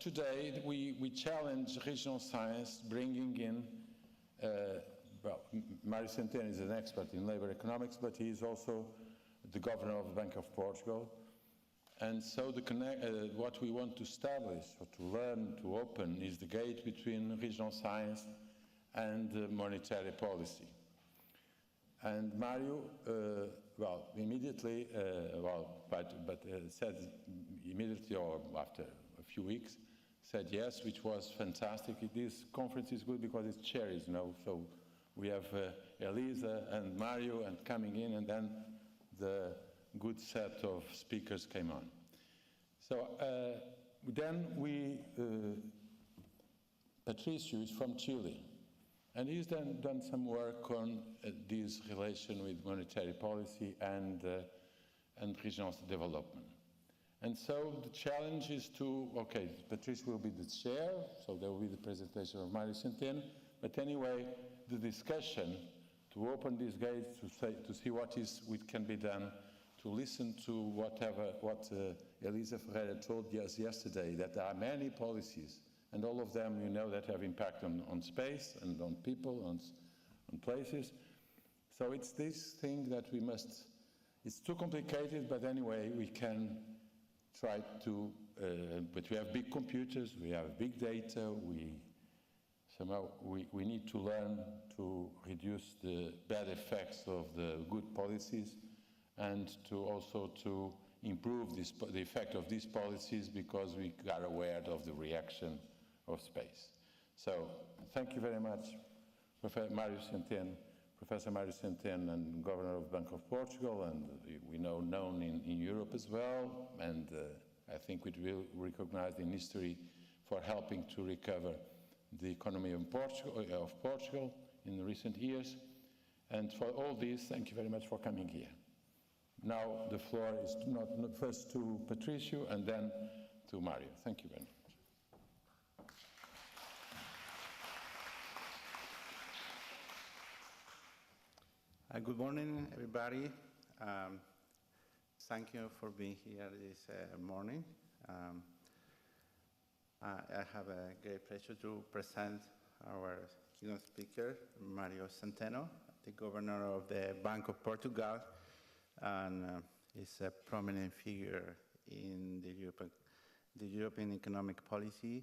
Today we challenge regional science, bringing in, well, Mário Centeno is an expert in labor economics, but he is also the governor of the Bank of Portugal. And so what we want to establish, or to learn, to open, is the gate between regional science and monetary policy. And Mário, well, immediately, said immediately or after a few weeks, said yes, which was fantastic. This conference is good because it's cherries, you know. So we have Elisa and Mário and coming in, and then the good set of speakers came on. So then Patricio is from Chile. And he's done some work on this relation with monetary policy and regional development. And so the challenge is to, okay, Patrice will be the chair, so there will be the presentation of Mário Centeno, but anyway, the discussion to open these gates, to see what can be done, to listen to what Elisa Ferreira told us yesterday, that there are many policies, and all of them, you know, that have impact on space and on people, on places. So it's this thing that we must, it's too complicated, but anyway, we can try to, but we have big computers, we have big data, we need to learn to reduce the bad effects of the good policies, and to also to improve the effect of these policies, because we are aware of the reaction of space. So thank you very much, Professor Mário Centeno, and Governor of the Bank of Portugal, and we know known in Europe as well, and I think we will recognize in history for helping to recover the economy of Portugal in the recent years. And for all this, thank you very much for coming here. Now the floor is not first to Patricio and then to Mário. Thank you very much. Good morning, everybody. Thank you for being here this morning. I have a great pleasure to present our keynote speaker, Mário Centeno, the governor of the Bank of Portugal, and is a prominent figure in the European economic policy.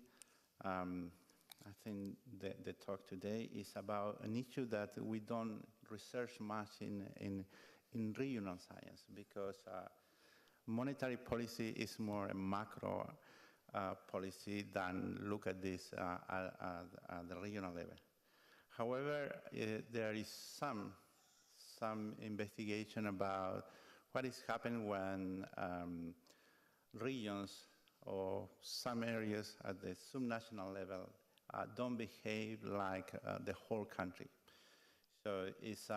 I think the talk today is about an issue that we don't research much in regional science, because monetary policy is more a macro policy than look at this at the regional level. However, there is some investigation about what is happening when regions or some areas at the subnational level don't behave like the whole country. So it's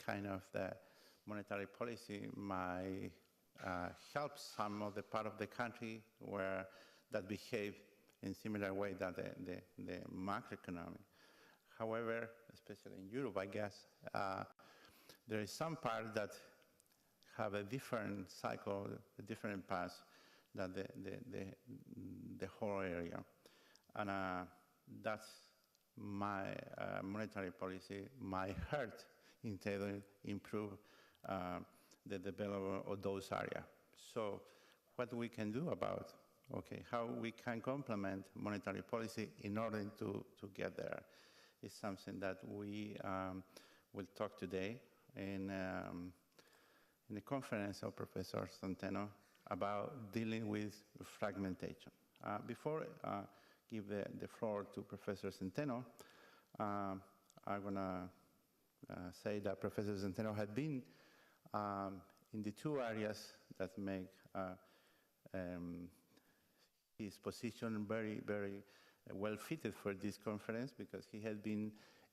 kind of the monetary policy might help some of the part of the country where that behave in similar way that the macroeconomic. However, especially in Europe, I guess, there is some part that have a different cycle, a different path than the whole area. And that's my monetary policy might hurt instead of improve the development of those areas. So what we can do about, okay, how we can complement monetary policy in order to get there is something that we will talk today in the conference of Professor Centeno about dealing with fragmentation. Before I give the floor to Professor Centeno, I'm going to say that Professor Centeno had been in the two areas that make his position very, very well fitted for this conference, because he had been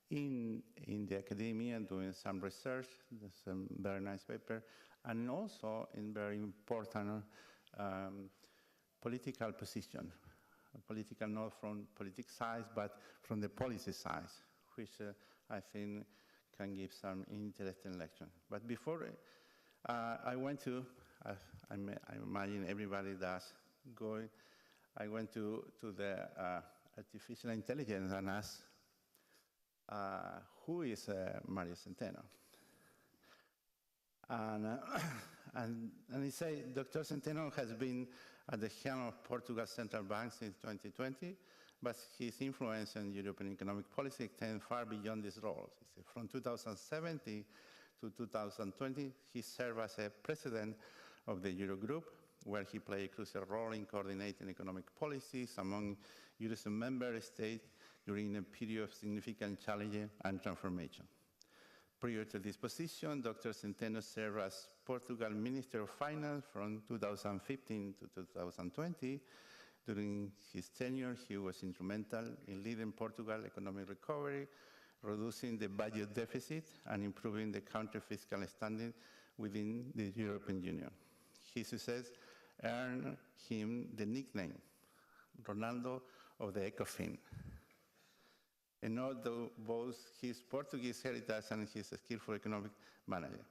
in the academia and doing some research, some very nice paper, and also in very important political position. Political not from politics side, but from the policy side, which I think can give some interesting lecture. But before I went to, I imagine everybody does, going I went to the artificial intelligence and asked, who is Mario Centeno? And he said, Dr. Centeno has been at the helm of Portugal's central bank since 2020, but his influence on European economic policy extends far beyond this role. He said, from 2017 to 2020, he served as a president of the Eurogroup, where he played a crucial role in coordinating economic policies among Eurozone member states during a period of significant challenge and transformation. Prior to this position, Dr. Centeno served as Portugal Minister of Finance from 2015 to 2020. During his tenure, he was instrumental in leading Portugal's economic recovery, reducing the budget deficit, and improving the country's fiscal standing within the European Union. His success earned him the nickname Ronaldo of the Ecofin. And although both his Portuguese heritage and his skillful economic manager.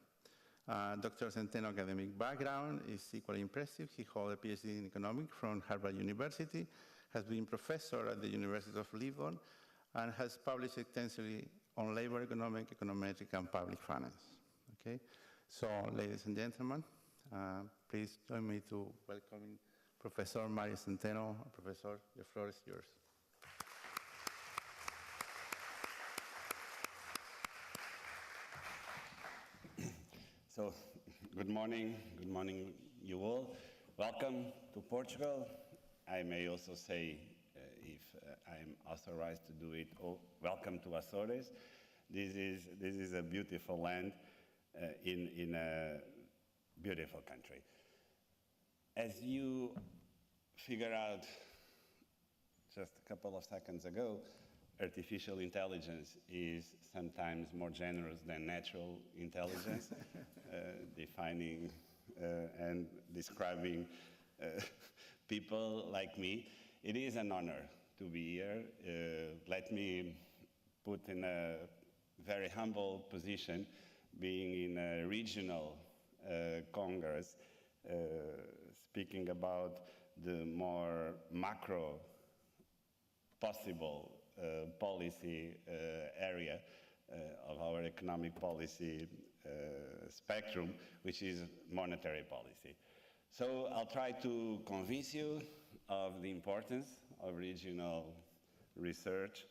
Dr. Centeno's academic background is equally impressive. He holds a PhD in economics from Harvard University, has been professor at the University of Lisbon, and has published extensively on labor econometric, and public finance. Okay, so ladies and gentlemen, please join me to welcoming Professor Mario Centeno. Professor, the floor is yours. So, good morning, you all. Welcome to Portugal. I may also say, if I'm authorized to do it, welcome to Azores. This is a beautiful land in a beautiful country. As you figured out just a couple of seconds ago, artificial intelligence is sometimes more generous than natural intelligence, defining and describing people like me. It is an honor to be here. Let me put in a very humble position, being in a regional congress, speaking about the more macro possible policy area of our economic policy spectrum, which is monetary policy. So I'll try to convince you of the importance of regional research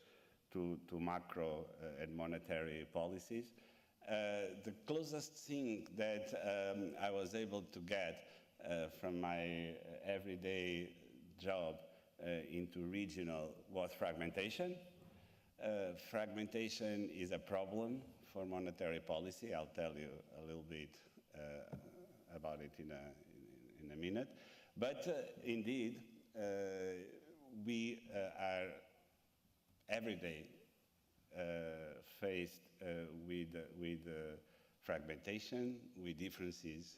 to macro and monetary policies. The closest thing that I was able to get from my everyday job into regional was fragmentation. Fragmentation is a problem for monetary policy. I'll tell you a little bit about it in a minute. But indeed, we are every day faced with fragmentation, with differences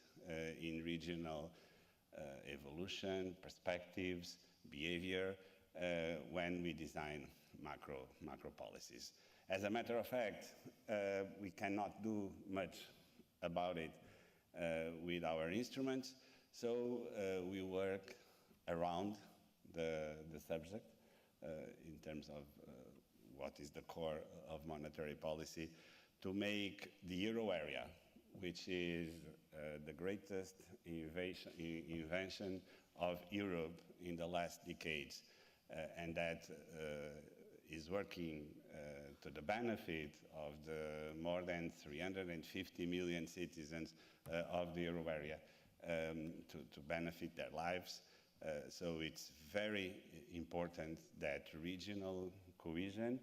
in regional evolution, perspectives, behavior, when we design macro policies. As a matter of fact, we cannot do much about it with our instruments, so we work around the subject in terms of what is the core of monetary policy to make the euro area, which is the greatest invention of Europe in the last decades, and that is working to the benefit of the more than 350 million citizens of the euro area, to benefit their lives. So it's very important that regional cohesion,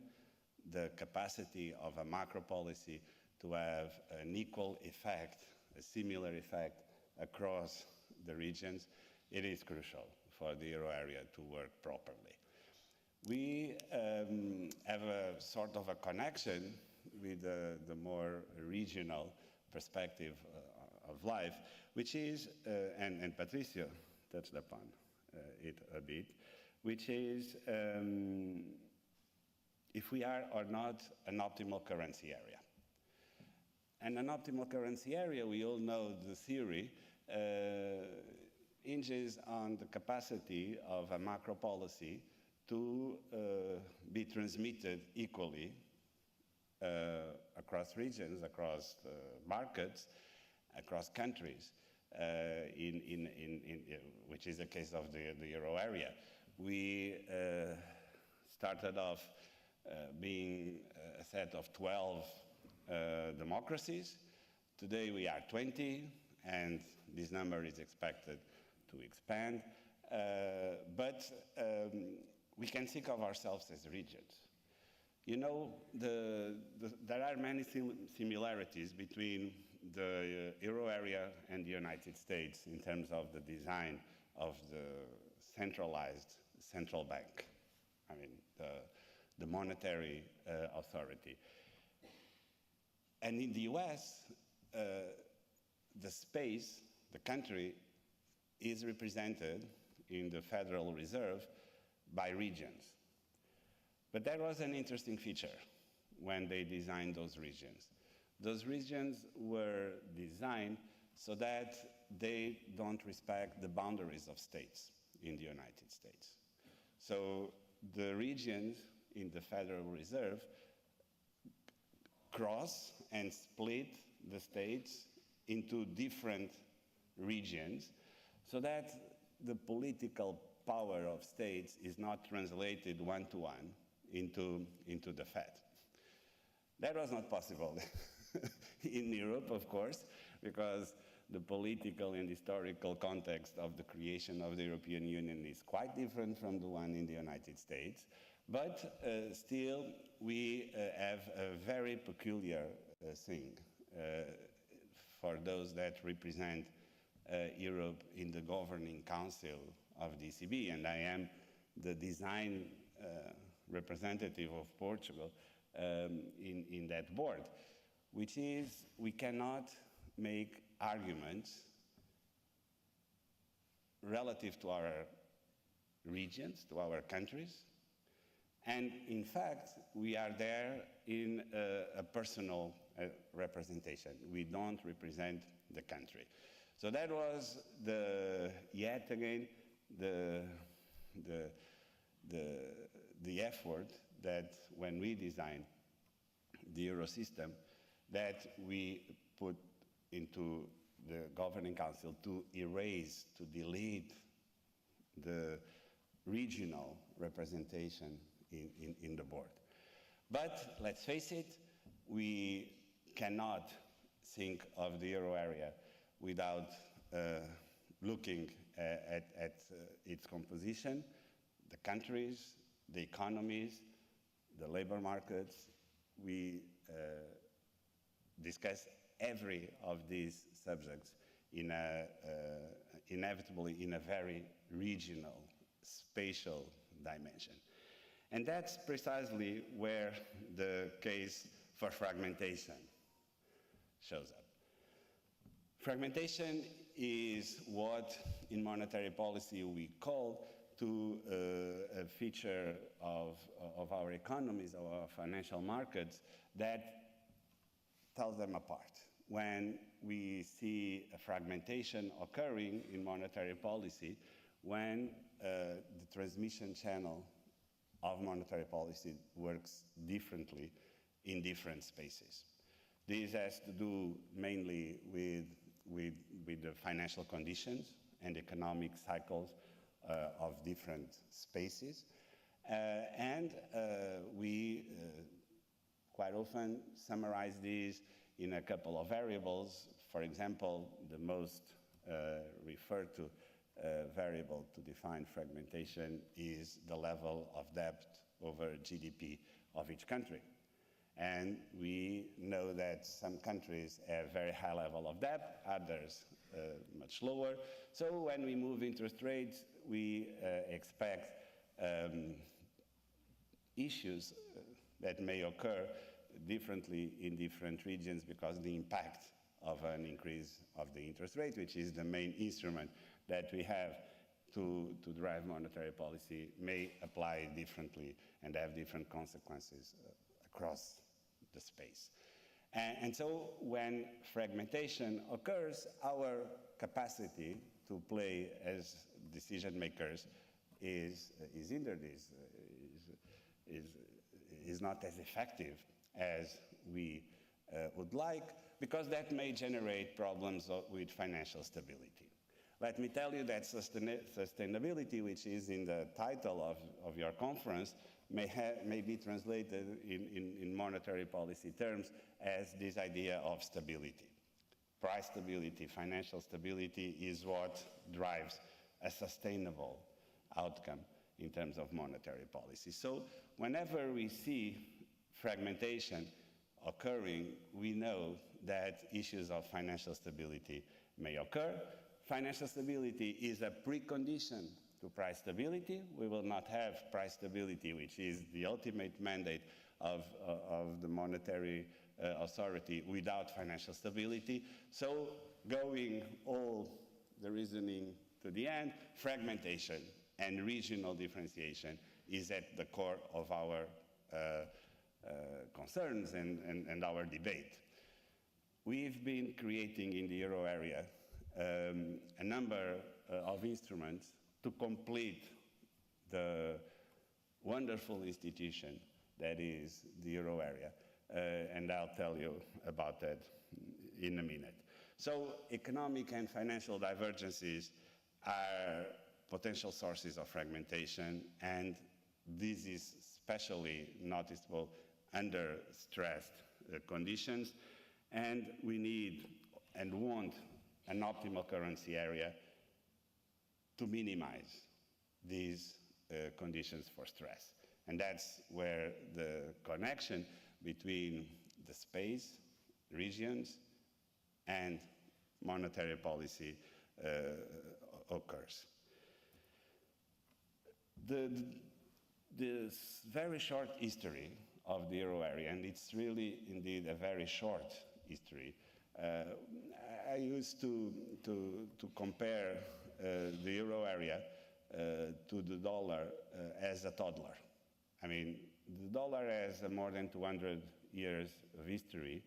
the capacity of a macro policy to have an equal effect, a similar effect across the regions, it is crucial for the euro area to work properly. We have a sort of a connection with the more regional perspective of life, which is, and Patricio touched upon it a bit, which is if we are or not an optimal currency area. And an optimal currency area, we all know the theory, hinges on the capacity of a macro policy to be transmitted equally across regions, across markets, across countries, which is the case of the euro area. We started off being a set of 12 democracies. Today we are 20, and this number is expected to expand. But we can think of ourselves as regions. You know, there are many similarities between the euro area and the United States in terms of the design of the centralized central bank. I mean, the monetary authority. And in the US, the space, the country, is represented in the Federal Reserve by regions. But there was an interesting feature when they designed those regions. Those regions were designed so that they don't respect the boundaries of states in the United States. So the regions in the Federal Reserve cross and split the states into different regions so that the political power of states is not translated one-to-one into the Fed. That was not possible in Europe, of course, because the political and historical context of the creation of the European Union is quite different from the one in the United States. But still, we have a very peculiar thing for those that represent Europe in the governing council of the ECB, and I am the design representative of Portugal in that board, which is we cannot make arguments relative to our regions, to our countries, and in fact, we are there in a personal representation. We don't represent the country. So that was yet again the effort that when we designed the Euro system, that we put into the Governing Council to erase, to delete the regional representation in the board. But let's face it, we cannot think of the euro area without looking at its composition, the countries, the economies, the labor markets. We discuss every of these subjects inevitably in a very regional, spatial dimension. And that's precisely where the case for fragmentation shows up. Fragmentation is what in monetary policy we call to a feature of our economies, of our financial markets, that tells them apart. When we see a fragmentation occurring in monetary policy, when the transmission channel of monetary policy works differently in different spaces. This has to do mainly with the financial conditions and economic cycles of different spaces. And we quite often summarize these in a couple of variables. For example, the most referred to variable to define fragmentation is the level of debt over GDP of each country. And we know that some countries have very high level of debt, others much lower. So when we move interest rates, we expect issues that may occur differently in different regions because the impact of an increase of the interest rate, which is the main instrument that we have to drive monetary policy, may apply differently and have different consequences across the space. And so when fragmentation occurs, our capacity to play as decision makers is hindered, is not as effective as we would like, because that may generate problems with financial stability. Let me tell you that sustainability, which is in the title of your conference, may be translated in monetary policy terms as this idea of stability. Price stability, financial stability is what drives a sustainable outcome in terms of monetary policy. So whenever we see fragmentation occurring, we know that issues of financial stability may occur. Financial stability is a precondition to price stability. We will not have price stability, which is the ultimate mandate of the monetary authority, without financial stability. So going all the reasoning to the end, fragmentation and regional differentiation is at the core of our concerns and our debate. We've been creating in the euro area a number of instruments to complete the wonderful institution that is the euro area. And I'll tell you about that in a minute. So economic and financial divergences are potential sources of fragmentation, and this is especially noticeable under stressed conditions, and we need and want an optimal currency area to minimize these conditions for stress. And that's where the connection between the space, regions, and monetary policy occurs. This very short history of the euro area, and it's really indeed a very short history. I used to compare the euro area to the dollar as a toddler. I mean, the dollar has more than 200 years of history,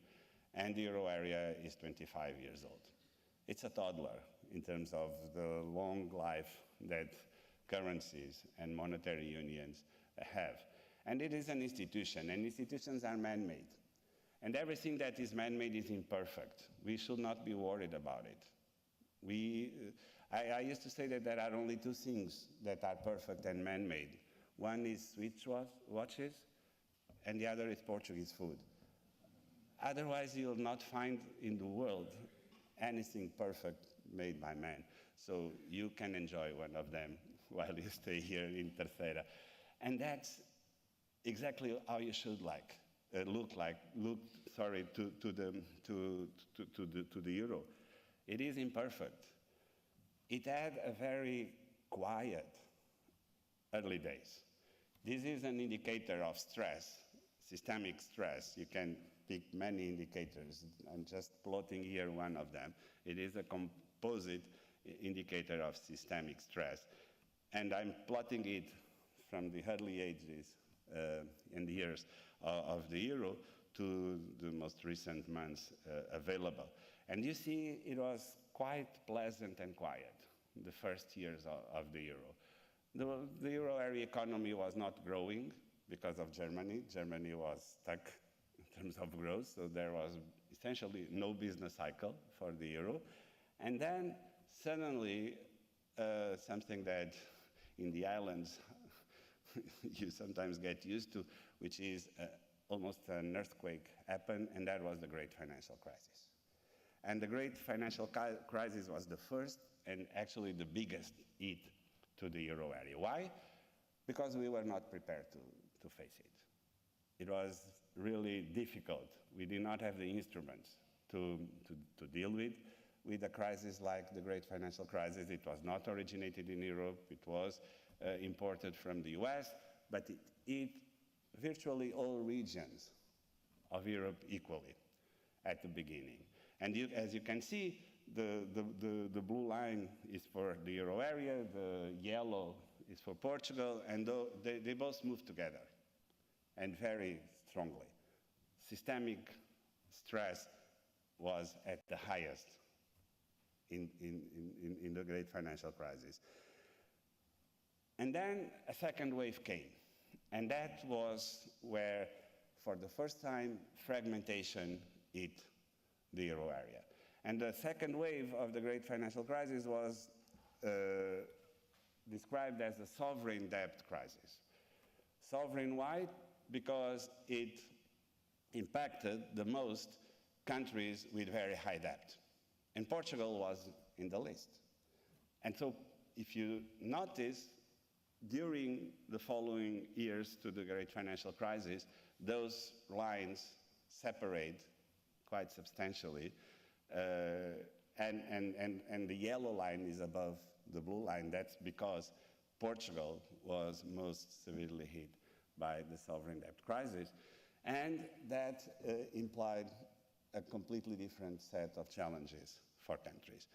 and the euro area is 25 years old. It's a toddler in terms of the long life that currencies and monetary unions have. And it is an institution, and institutions are man-made. And everything that is man-made is imperfect. We should not be worried about it. I used to say that there are only two things that are perfect and man-made. One is Swiss watches, and the other is Portuguese food. Otherwise, you'll not find in the world anything perfect made by man. So you can enjoy one of them while you stay here in Terceira. And that's exactly how you should look to the euro. It is imperfect. It had a very quiet early days. This is an indicator of stress, systemic stress. You can pick many indicators. I'm just plotting here one of them. It is a composite indicator of systemic stress. And I'm plotting it from the early ages and years of the euro to the most recent months available. And you see, it was quite pleasant and quiet the first years of the euro. The euro area economy was not growing because of Germany. Germany was stuck in terms of growth, so there was essentially no business cycle for the euro. And then suddenly, something that in the islands you sometimes get used to, which is almost an earthquake happened, and that was the Great Financial Crisis. And the Great Financial Crisis was the first and actually the biggest hit to the euro area. Why? Because we were not prepared to face it. It was really difficult. We did not have the instruments to deal with a crisis like the Great Financial Crisis. It was not originated in Europe. It was imported from the US, but it hit virtually all regions of Europe equally at the beginning. And as you can see, the blue line is for the euro area, the yellow is for Portugal, and they both move together, and very strongly. Systemic stress was at the highest in the great financial crisis. And then a second wave came, and that was where, for the first time, fragmentation hit the euro area. And the second wave of the great financial crisis was described as the sovereign debt crisis. Sovereign, why? Because it impacted the most countries with very high debt. And Portugal was in the list. And so if you notice, during the following years to the great financial crisis, those lines separate quite substantially. And the yellow line is above the blue line. That's because Portugal was most severely hit by the sovereign debt crisis. And that implied a completely different set of challenges for countries.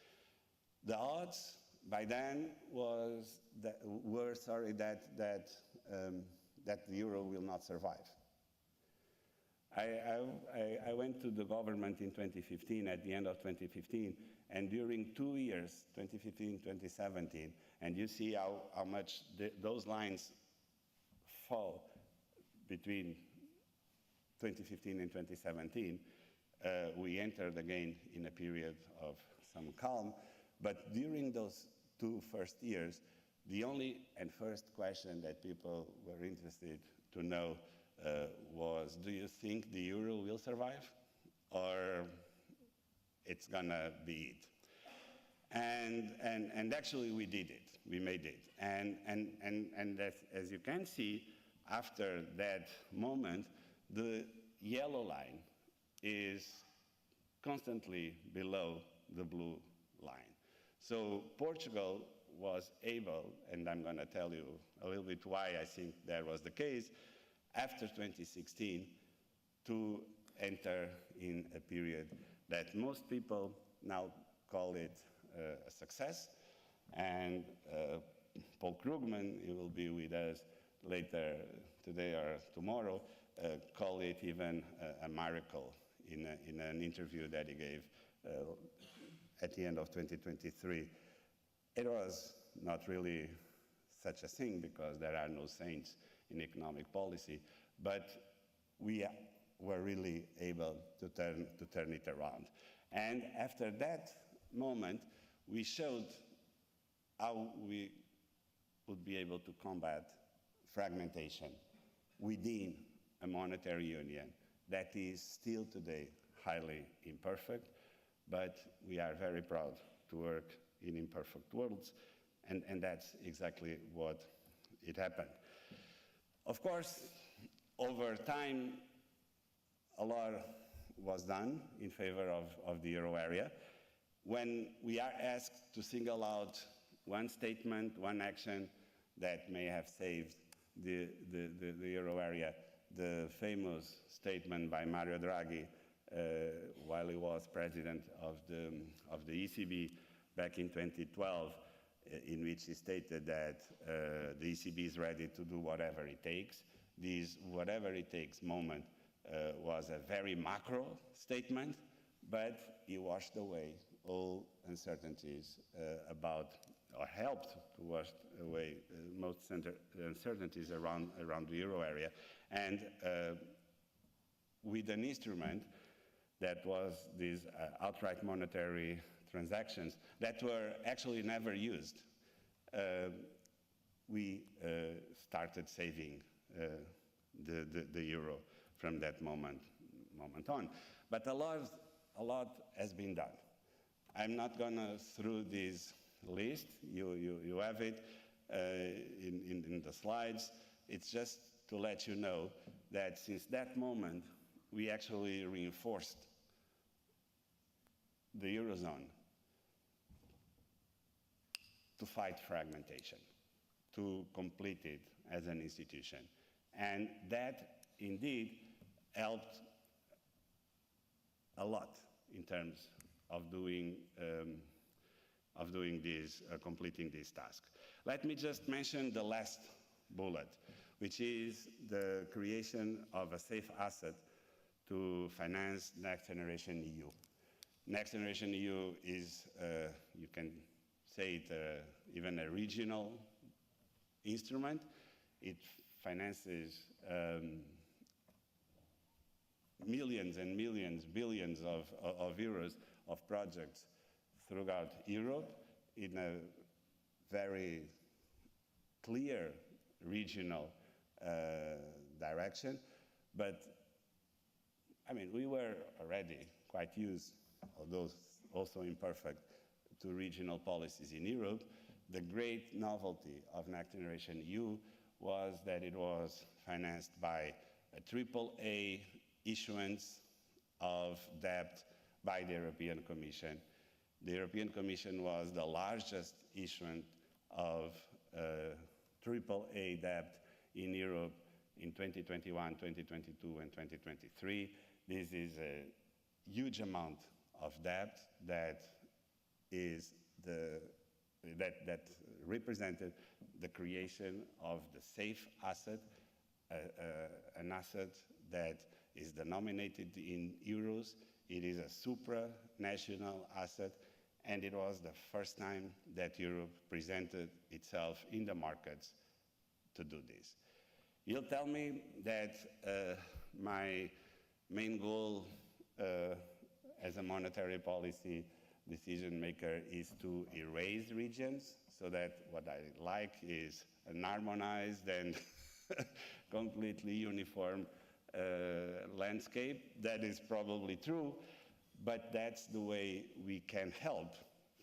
The odds by then were that the euro will not survive. I went to the government in 2015, at the end of 2015, and during 2 years, 2015, 2017, and you see how much those lines fall between 2015 and 2017, we entered again in a period of some calm. But during those 2 first years, the only and first question that people were interested to know was, do you think the euro will survive? Or it's gonna be it? And actually we did it, we made it. And as you can see, after that moment, the yellow line is constantly below the blue line. So Portugal was able, and I'm going to tell you a little bit why I think that was the case, after 2016, to enter in a period that most people now call it a success. And Paul Krugman, he will be with us later today or tomorrow, call it even a miracle in an interview that he gave at the end of 2023. It was not really such a thing because there are no saints in economic policy, but we were really able to turn it around. And after that moment, we showed how we would be able to combat fragmentation within a monetary union that is still today highly imperfect, but we are very proud to work in imperfect worlds, and that's exactly what it happened. Of course, over time, a lot was done in favor of the euro area. When we are asked to single out one statement, one action that may have saved the euro area, the famous statement by Mario Draghi while he was president of the ECB back in 2012, in which he stated that the ECB is ready to do whatever it takes. This whatever it takes moment was a very macro statement, but he washed away all uncertainties about, or helped to wash away most uncertainties around the euro area. And with an instrument that was these outright monetary transactions that were actually never used, we started saving the euro from that moment on. But a lot has been done. I'm not going to through this list. You have it in the slides. It's just to let you know that since that moment, we actually reinforced the Eurozone to fight fragmentation, to complete it as an institution. And that indeed helped a lot in terms of doing this, completing this task. Let me just mention the last bullet, which is the creation of a safe asset to finance Next Generation EU. Next Generation EU is, you can say it, even a regional instrument. It finances millions and millions, billions of euros of projects throughout Europe in a very clear regional direction. But, I mean, we were already quite used, although also imperfect, to regional policies in Europe. The great novelty of Next Generation EU was that it was financed by a AAA issuance of debt by the European Commission. The European Commission was the largest issuant of AAA debt in Europe in 2021, 2022, and 2023. This is a huge amount of debt that represented the creation of the safe asset, an asset that is denominated in euros. It is a supranational asset, and it was the first time that Europe presented itself in the markets to do this. You'll tell me that my main goal as a monetary policy decision maker is to erase regions, so that what I like is an harmonized and completely uniform landscape. That is probably true, but that's the way we can help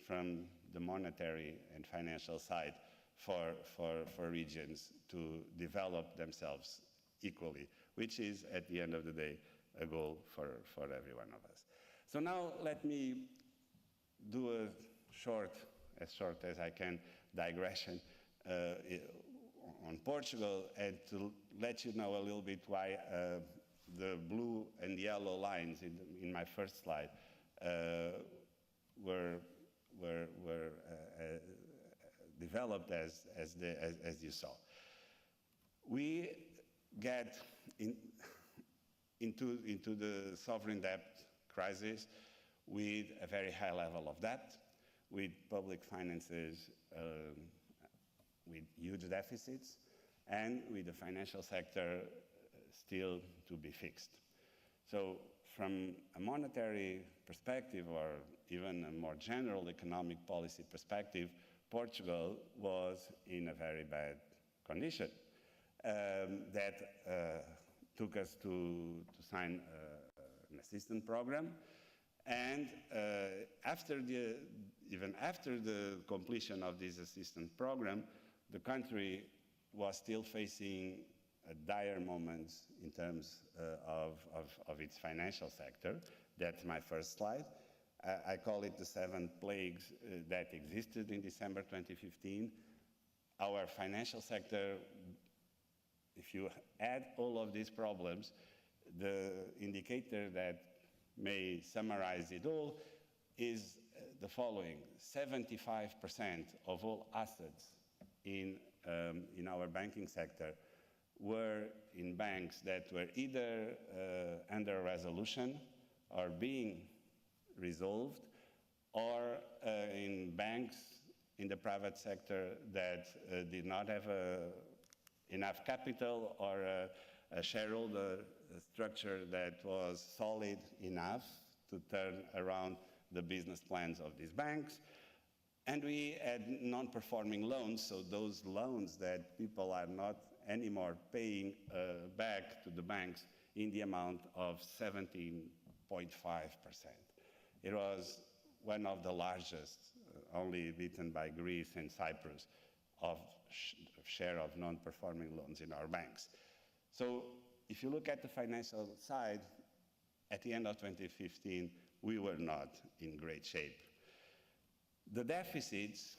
from the monetary and financial side for regions to develop themselves equally, which is, at the end of the day, a goal for every one of us. So now let me do a as short as I can, digression on Portugal, and to let you know a little bit why the blue and yellow lines in my first slide were developed as you saw. We get into the sovereign debt crisis with a very high level of debt, with public finances with huge deficits, and with the financial sector still to be fixed. So from a monetary perspective, or even a more general economic policy perspective, Portugal was in a very bad condition. That took us to sign an assistance program. And even after the completion of this assistance program, the country was still facing dire moments in terms of its financial sector. That's my first slide. I call it the 7 plagues that existed in December 2015. Our financial sector, if you add all of these problems, the indicator that may summarize it all is the following: 75% of all assets in our banking sector were in banks that were either under resolution or being resolved, or in banks in the private sector that did not have enough capital or a shareholder structure that was solid enough to turn around the business plans of these banks. And we had non-performing loans, so those loans that people are not anymore paying back to the banks in the amount of 17.5%. It was one of the largest, only beaten by Greece and Cyprus, of share of non-performing loans in our banks. So if you look at the financial side, at the end of 2015, we were not in great shape. The deficits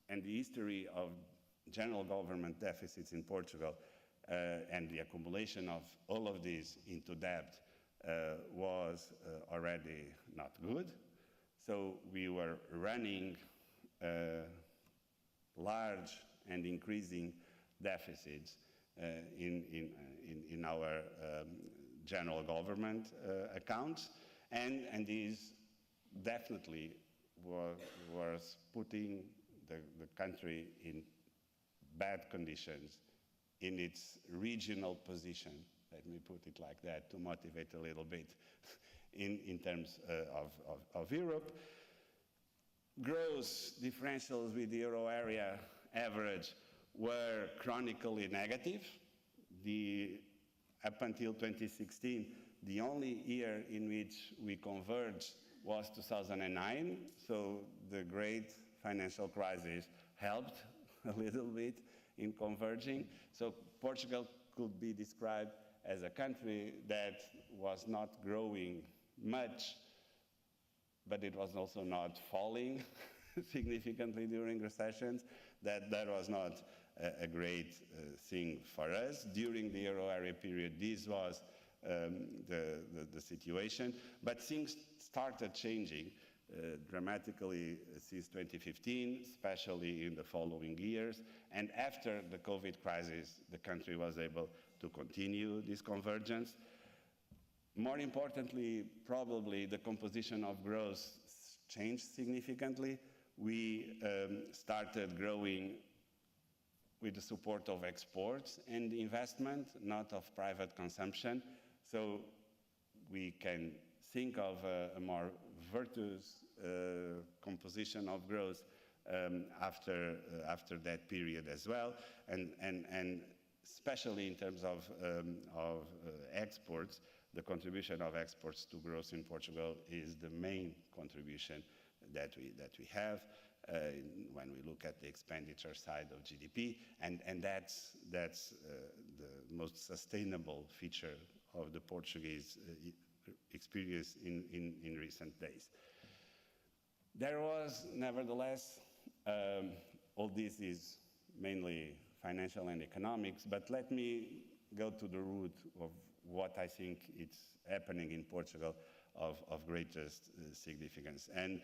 and the history of general government deficits in Portugal and the accumulation of all of these into debt was already not good. So we were running large and increasing deficits in our general government accounts, and these definitely was putting the country in bad conditions in its regional position, let me put it like that to motivate a little bit, in terms of Europe. Gross differentials with the euro area average were chronically negative. Up until 2016, the only year in which we converged was 2009, so the great financial crisis helped a little bit in converging. So Portugal could be described as a country that was not growing much, but it was also not falling significantly during recessions. That was not a great thing for us. During the euro area period, this was the situation, but things started changing dramatically since 2015, especially in the following years. And after the COVID crisis, the country was able to continue this convergence. More importantly, probably the composition of growth changed significantly. We started growing with the support of exports and investment, not of private consumption. So we can think of a more virtuous composition of growth after that period as well, and especially in terms of exports, the contribution of exports to growth in Portugal is the main contribution that we have when we look at the expenditure side of GDP, and that's the most sustainable feature of the Portuguese experience in recent days. There was, nevertheless, all this is mainly financial and economics, but let me go to the root of what I think is happening in Portugal of greatest significance. And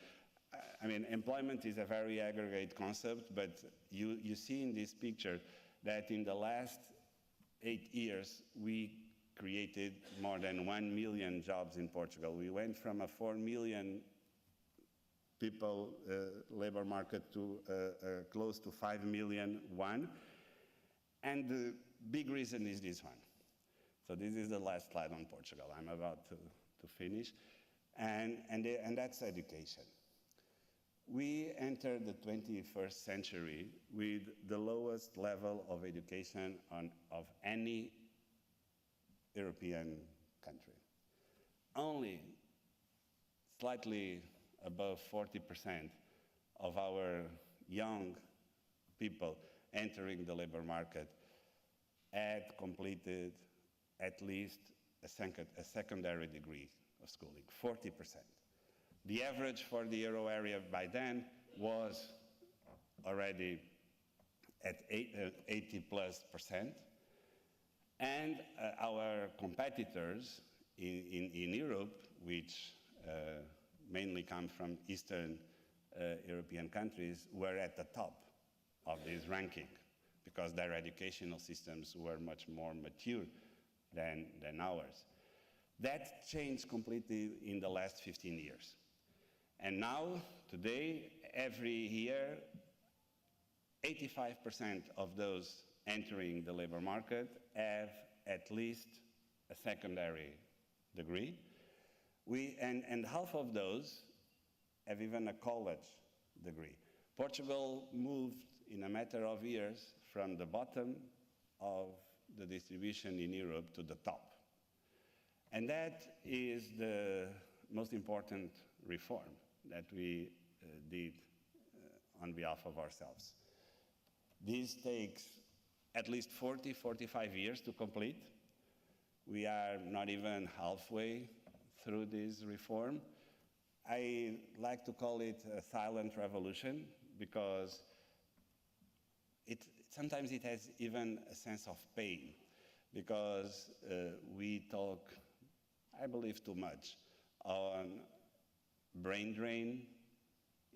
I mean, employment is a very aggregate concept, but you see in this picture that in the last 8 years, we created more than 1 million jobs in Portugal. We went from a 4 million people labor market to close to 5 million one. And the big reason is this one. So this is the last slide on Portugal. I'm about to finish. And that's education. We entered the 21st century with the lowest level of education of any European country. Only slightly above 40% of our young people entering the labor market had completed at least a secondary degree of schooling, 40%. The average for the euro area by then was already at 80+%. And our competitors in Europe, which mainly come from Eastern European countries, were at the top of this ranking because their educational systems were much more mature than ours. That changed completely in the last 15 years. And now, today, every year, 85% of those entering the labor market have at least a secondary degree. And half of those have even a college degree. Portugal moved in a matter of years from the bottom of the distribution in Europe to the top. And that is the most important reform that we did on behalf of ourselves. This takes at least 45 years to complete. We are not even halfway through this reform. I like to call it a silent revolution because sometimes it has even a sense of pain because we talk, I believe, too much on brain drain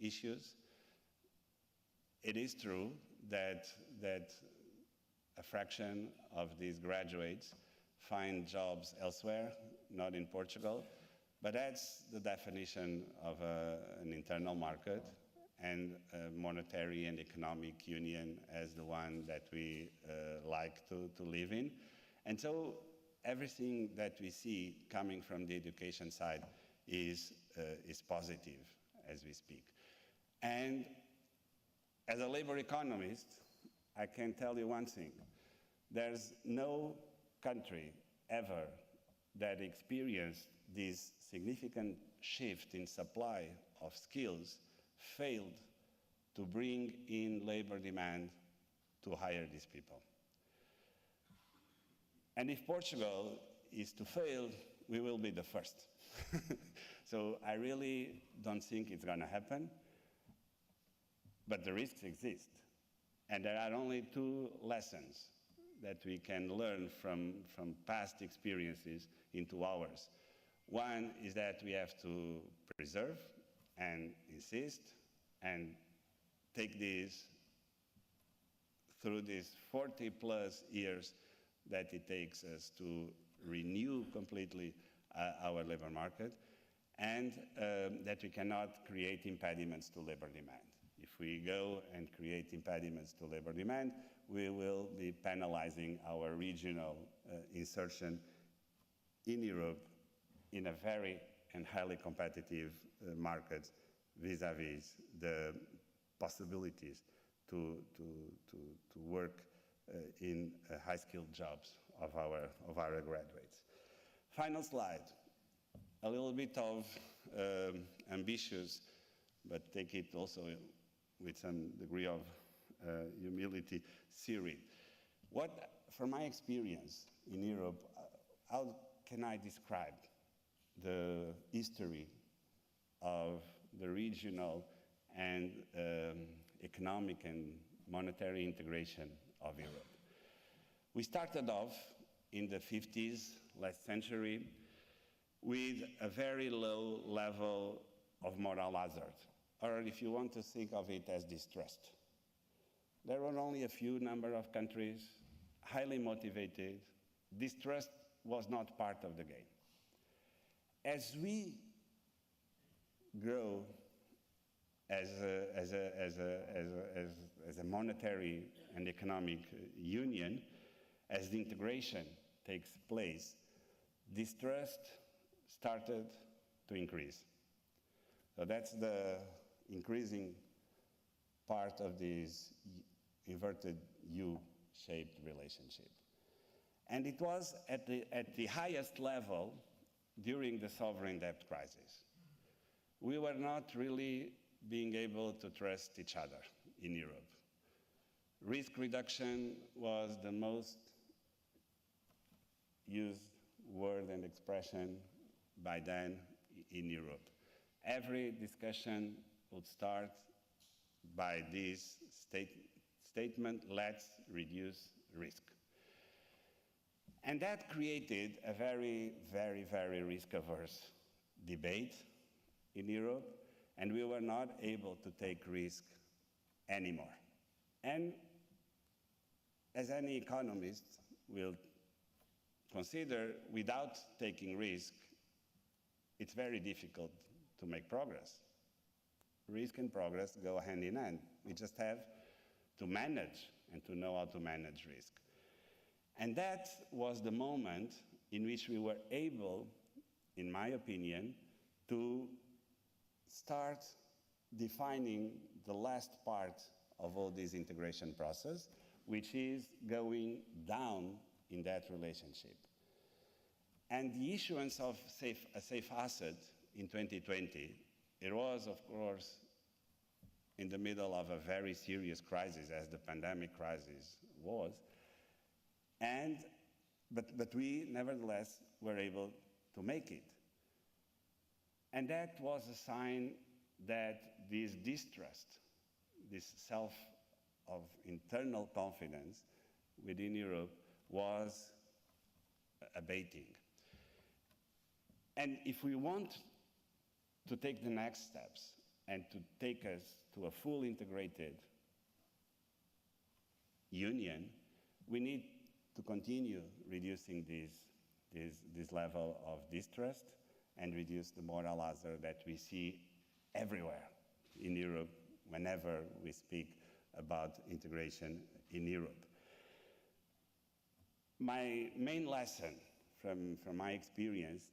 issues. It is true that a fraction of these graduates find jobs elsewhere, not in Portugal. But that's the definition of an internal market and a monetary and economic union as the one that we like to live in. And so everything that we see coming from the education side is positive as we speak. And as a labor economist, I can tell you one thing. There's no country ever that experienced this significant shift in supply of skills failed to bring in labor demand to hire these people. And if Portugal is to fail, we will be the first. So I really don't think it's going to happen, but the risks exist. And there are only two lessons that we can learn from past experiences into ours. One is that we have to preserve and insist and take this through these 40 plus years that it takes us to renew completely our labor market, and that we cannot create impediments to labor demand. If we go and create impediments to labor demand, we will be penalizing our regional insertion in Europe in a very and highly competitive market vis-à-vis the possibilities to work in high-skilled jobs of our graduates. Final slide, a little bit of ambitious, but take it also with some degree of humility, theory. What, from my experience in Europe, how can I describe the history of the regional and economic and monetary integration of Europe? We started off in the 50s, last century, with a very low level of moral hazard, or if you want to think of it as distrust. There were only a few number of countries, highly motivated. Distrust was not part of the game. As we grow as a monetary and economic union, as the integration takes place, distrust started to increase. So that's the increasing part of this inverted U-shaped relationship. And it was at the highest level during the sovereign debt crisis. We were not really being able to trust each other in Europe. Risk reduction was the most used word and expression by then in Europe. Every discussion would start by this statement, let's reduce risk. And that created a very, very, very risk-averse debate in Europe, and we were not able to take risk anymore. And as any economist will consider, without taking risk, it's very difficult to make progress. Risk and progress go hand in hand. We just have to manage and to know how to manage risk. And that was the moment in which we were able, in my opinion, to start defining the last part of all this integration process, which is going down in that relationship. And the issuance of a safe asset in 2020, it was, of course, in the middle of a very serious crisis, as the pandemic crisis was. But we, nevertheless, were able to make it. And that was a sign that this distrust, this self of internal confidence within Europe was abating. And if we want to take the next steps and to take us to a full integrated union, we need to continue reducing this level of distrust and reduce the moral hazard that we see everywhere in Europe whenever we speak about integration in Europe. My main lesson from my experience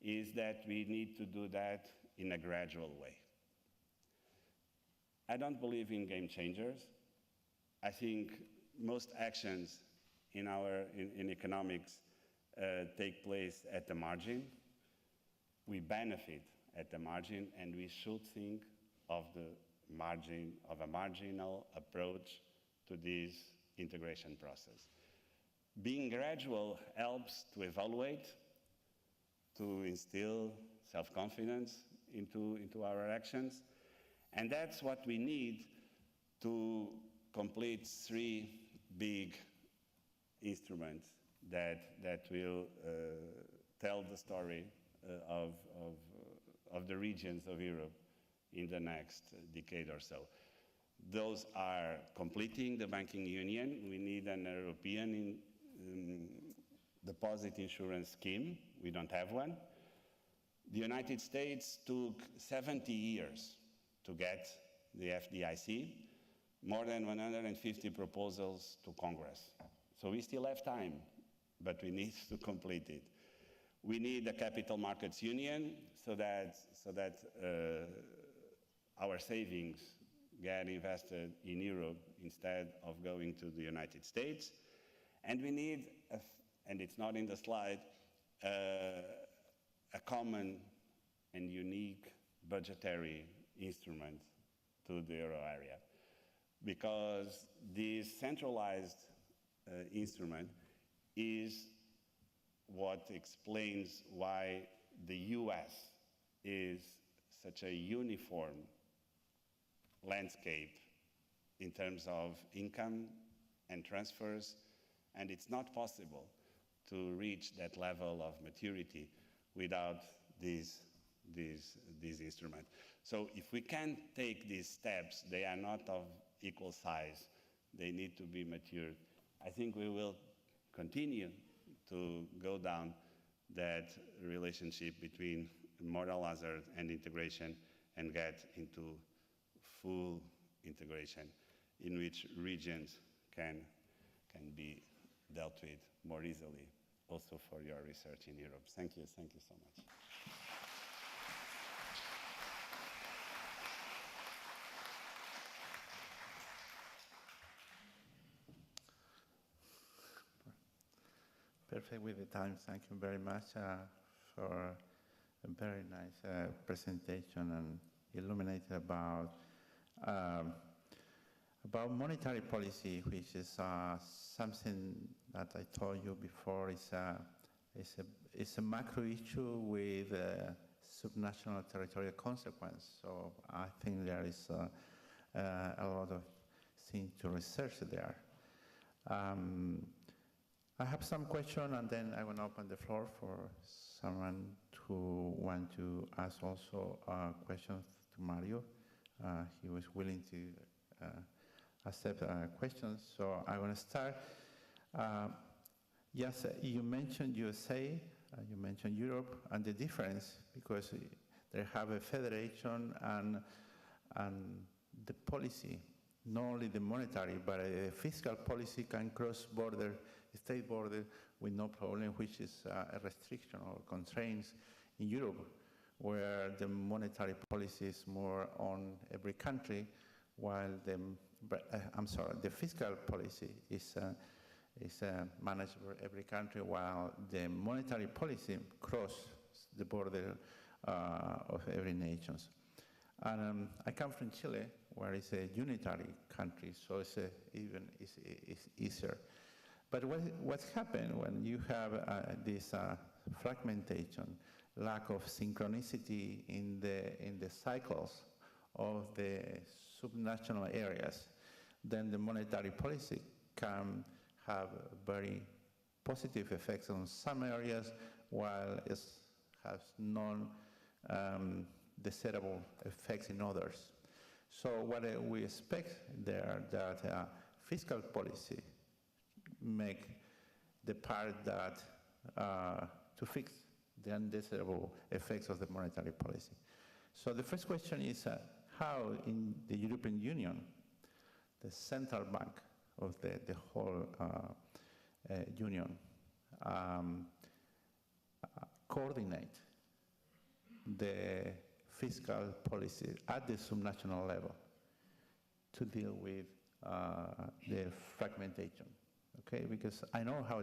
is that we need to do that in a gradual way. I don't believe in game changers. I think most actions in economics take place at the margin. We benefit at the margin, and we should think of a marginal approach to this integration process. Being gradual helps to evaluate, to instill self-confidence into our actions, and that's what we need to complete three big instruments that will tell the story of the regions of Europe in the next decade or so. Those are completing the banking union. We need an European deposit insurance scheme. We don't have one. The United States took 70 years to get the FDIC, more than 150 proposals to Congress. So we still have time, but we need to complete it. We need a capital markets union so that our savings get invested in Europe instead of going to the United States. And we need, and it's not in the slide, a common and unique budgetary instrument to the euro area. Because this centralized instrument is what explains why the US is such a uniform landscape in terms of income and transfers, and it's not possible to reach that level of maturity without this instrument. So if we can take these steps, they are not of equal size, they need to be matured. I think we will continue to go down that relationship between moral hazard and integration and get into full integration in which regions can be dealt with more easily, also for your research in Europe. Thank you so much. Perfect with the time. Thank you very much for a very nice presentation and illuminated about monetary policy, which is something that I told you before is a macro issue with subnational territorial consequence. So I think there is a lot of things to research there. I have some questions, and then I want to open the floor for someone who want to ask also questions to Mario. He was willing to accept questions. So I want to start. Yes, you mentioned USA, you mentioned Europe, and the difference, because they have a federation and the policy, not only the monetary, but a fiscal policy can cross border, state border with no problem, which is a restriction or constraints in Europe, where the monetary policy is more on every country, while the fiscal policy is managed for every country, while the monetary policy crosses the border of every nation. And I come from Chile, where it's a unitary country, so it's easier. But what's happened when you have this fragmentation, lack of synchronicity in the cycles of the subnational areas, then the monetary policy can have very positive effects on some areas, while it has non-desirable effects in others. So what we expect there, that fiscal policy make the part that to fix the undesirable effects of the monetary policy. So the first question is how in the European Union, the central bank of the whole union, coordinate the fiscal policy at the subnational level to deal with the fragmentation, okay? Because I know how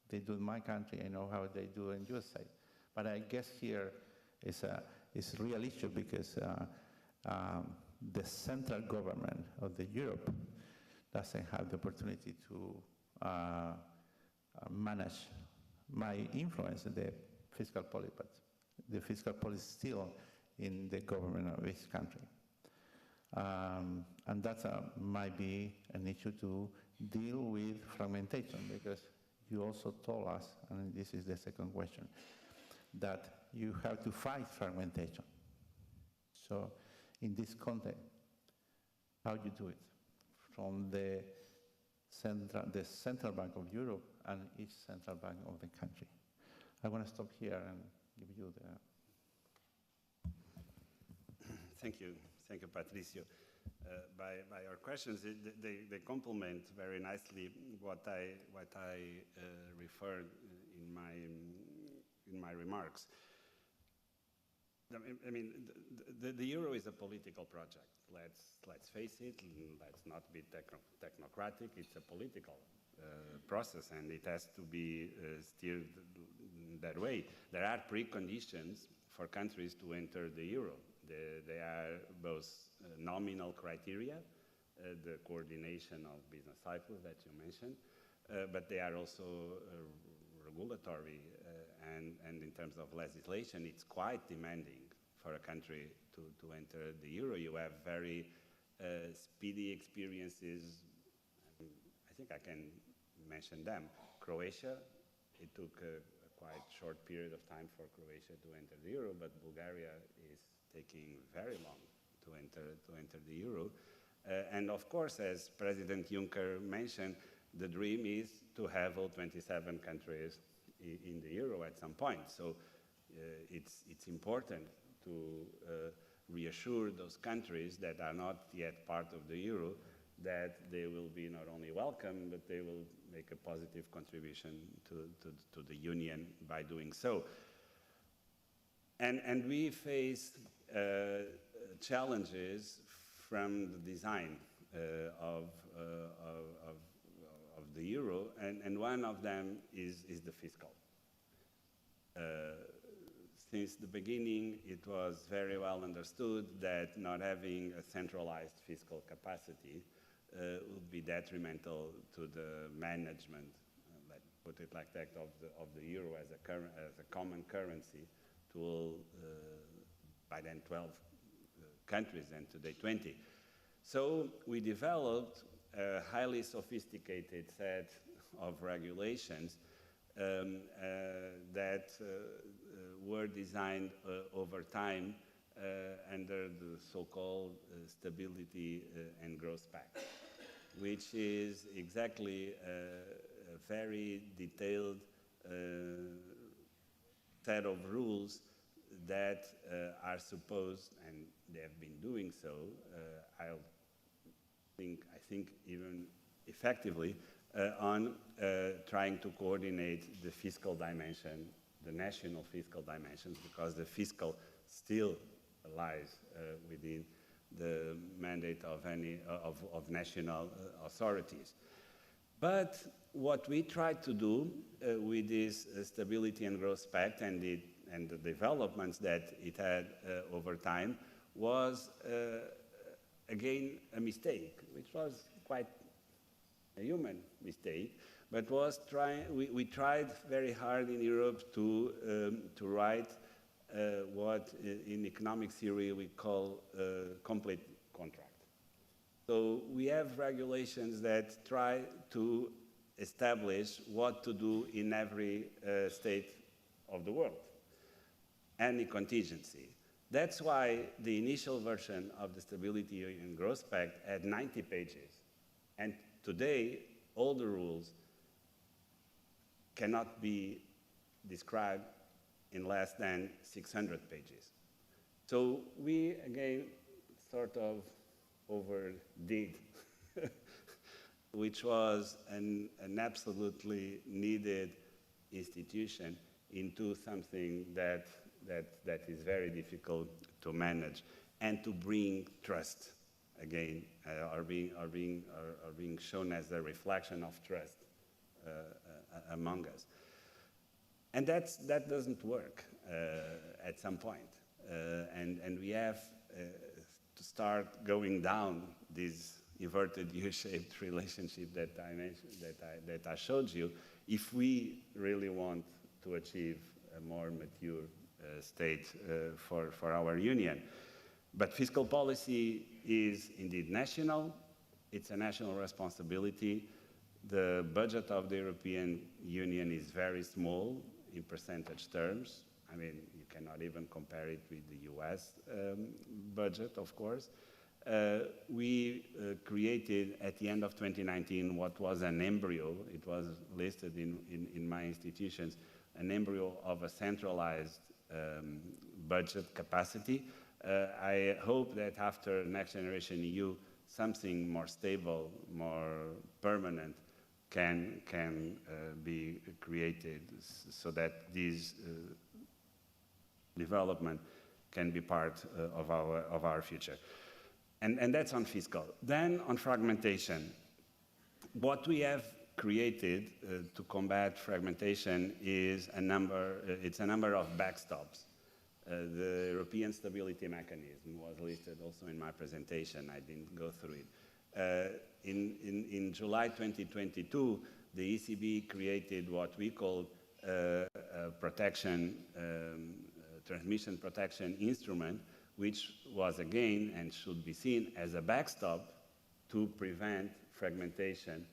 they do in my country, I know how they do in USA, but I guess here is a real issue because the central government of the Europe doesn't have the opportunity to manage my influence in the fiscal policy, but the fiscal policy is still in the government of each country. And that might be an issue to deal with fragmentation, because you also told us, and this is the second question, that you have to fight fragmentation. So in this context, how do you do it? From the central bank of Europe and each central bank of the country. I want to stop here and give you the... Thank you, Patricio. By your questions, they complement very nicely what I referred in my remarks. I mean, the euro is a political project. Let's face it. Let's not be technocratic. It's a political process, and it has to be steered that way. There are preconditions for countries to enter the euro. They are both nominal criteria, the coordination of business cycles that you mentioned, but they are also regulatory, and in terms of legislation, it's quite demanding for a country to enter the euro. You have very speedy experiences. I think I can mention them. Croatia, it took a quite short period of time for Croatia to enter the euro, but Bulgaria is taking very long to enter the euro. And of course, as President Juncker mentioned, the dream is to have all 27 countries in the euro at some point. So it's important to reassure those countries that are not yet part of the euro that they will be not only welcome, but they will make a positive contribution to the union by doing so. And we face challenges from the design of the euro, and one of them is the fiscal. Since the beginning, it was very well understood that not having a centralized fiscal capacity would be detrimental to the management, let's put it like that, of the euro as a common currency to all, by then 12 countries, and today 20. So we developed a highly sophisticated set of regulations that were designed over time under the so-called Stability and Growth Pact, which is exactly a very detailed set of rules that are supposed, and they have been doing so, I think even effectively, on trying to coordinate the fiscal dimension, the national fiscal dimensions, because the fiscal still lies within the mandate of national authorities. But what we tried to do with this Stability and Growth Pact and the developments that it had over time was, again, a mistake, which was quite a human mistake, but we tried very hard in Europe to write what in economic theory we call complete contract. So we have regulations that try to establish what to do in every state of the world, any contingency. That's why the initial version of the Stability and Growth Pact had 90 pages. And today, all the rules cannot be described in less than 600 pages. So we, again, sort of overdid, which was an absolutely needed institution into something that is very difficult to manage and to bring trust, again, are being shown as a reflection of trust among us. And that doesn't work at some point. And we have to start going down this inverted U-shaped relationship that I mentioned, that I showed you, if we really want to achieve a more mature state for our union. But fiscal policy is indeed national. It's a national responsibility. The budget of the European Union is very small in percentage terms. I mean, you cannot even compare it with the US budget, of course. We created at the end of 2019 what was an embryo. It was listed in my institutions, an embryo of a centralized budget capacity. I hope that after Next Generation EU, something more stable, more permanent can be created so that this development can be part of our future. And that's on fiscal. Then on fragmentation. What we have created to combat fragmentation is a number of backstops. The European Stability Mechanism was listed also in my presentation. I didn't go through it. In July 2022, the ECB created what we call transmission protection instrument, which was again and should be seen as a backstop to prevent fragmentation,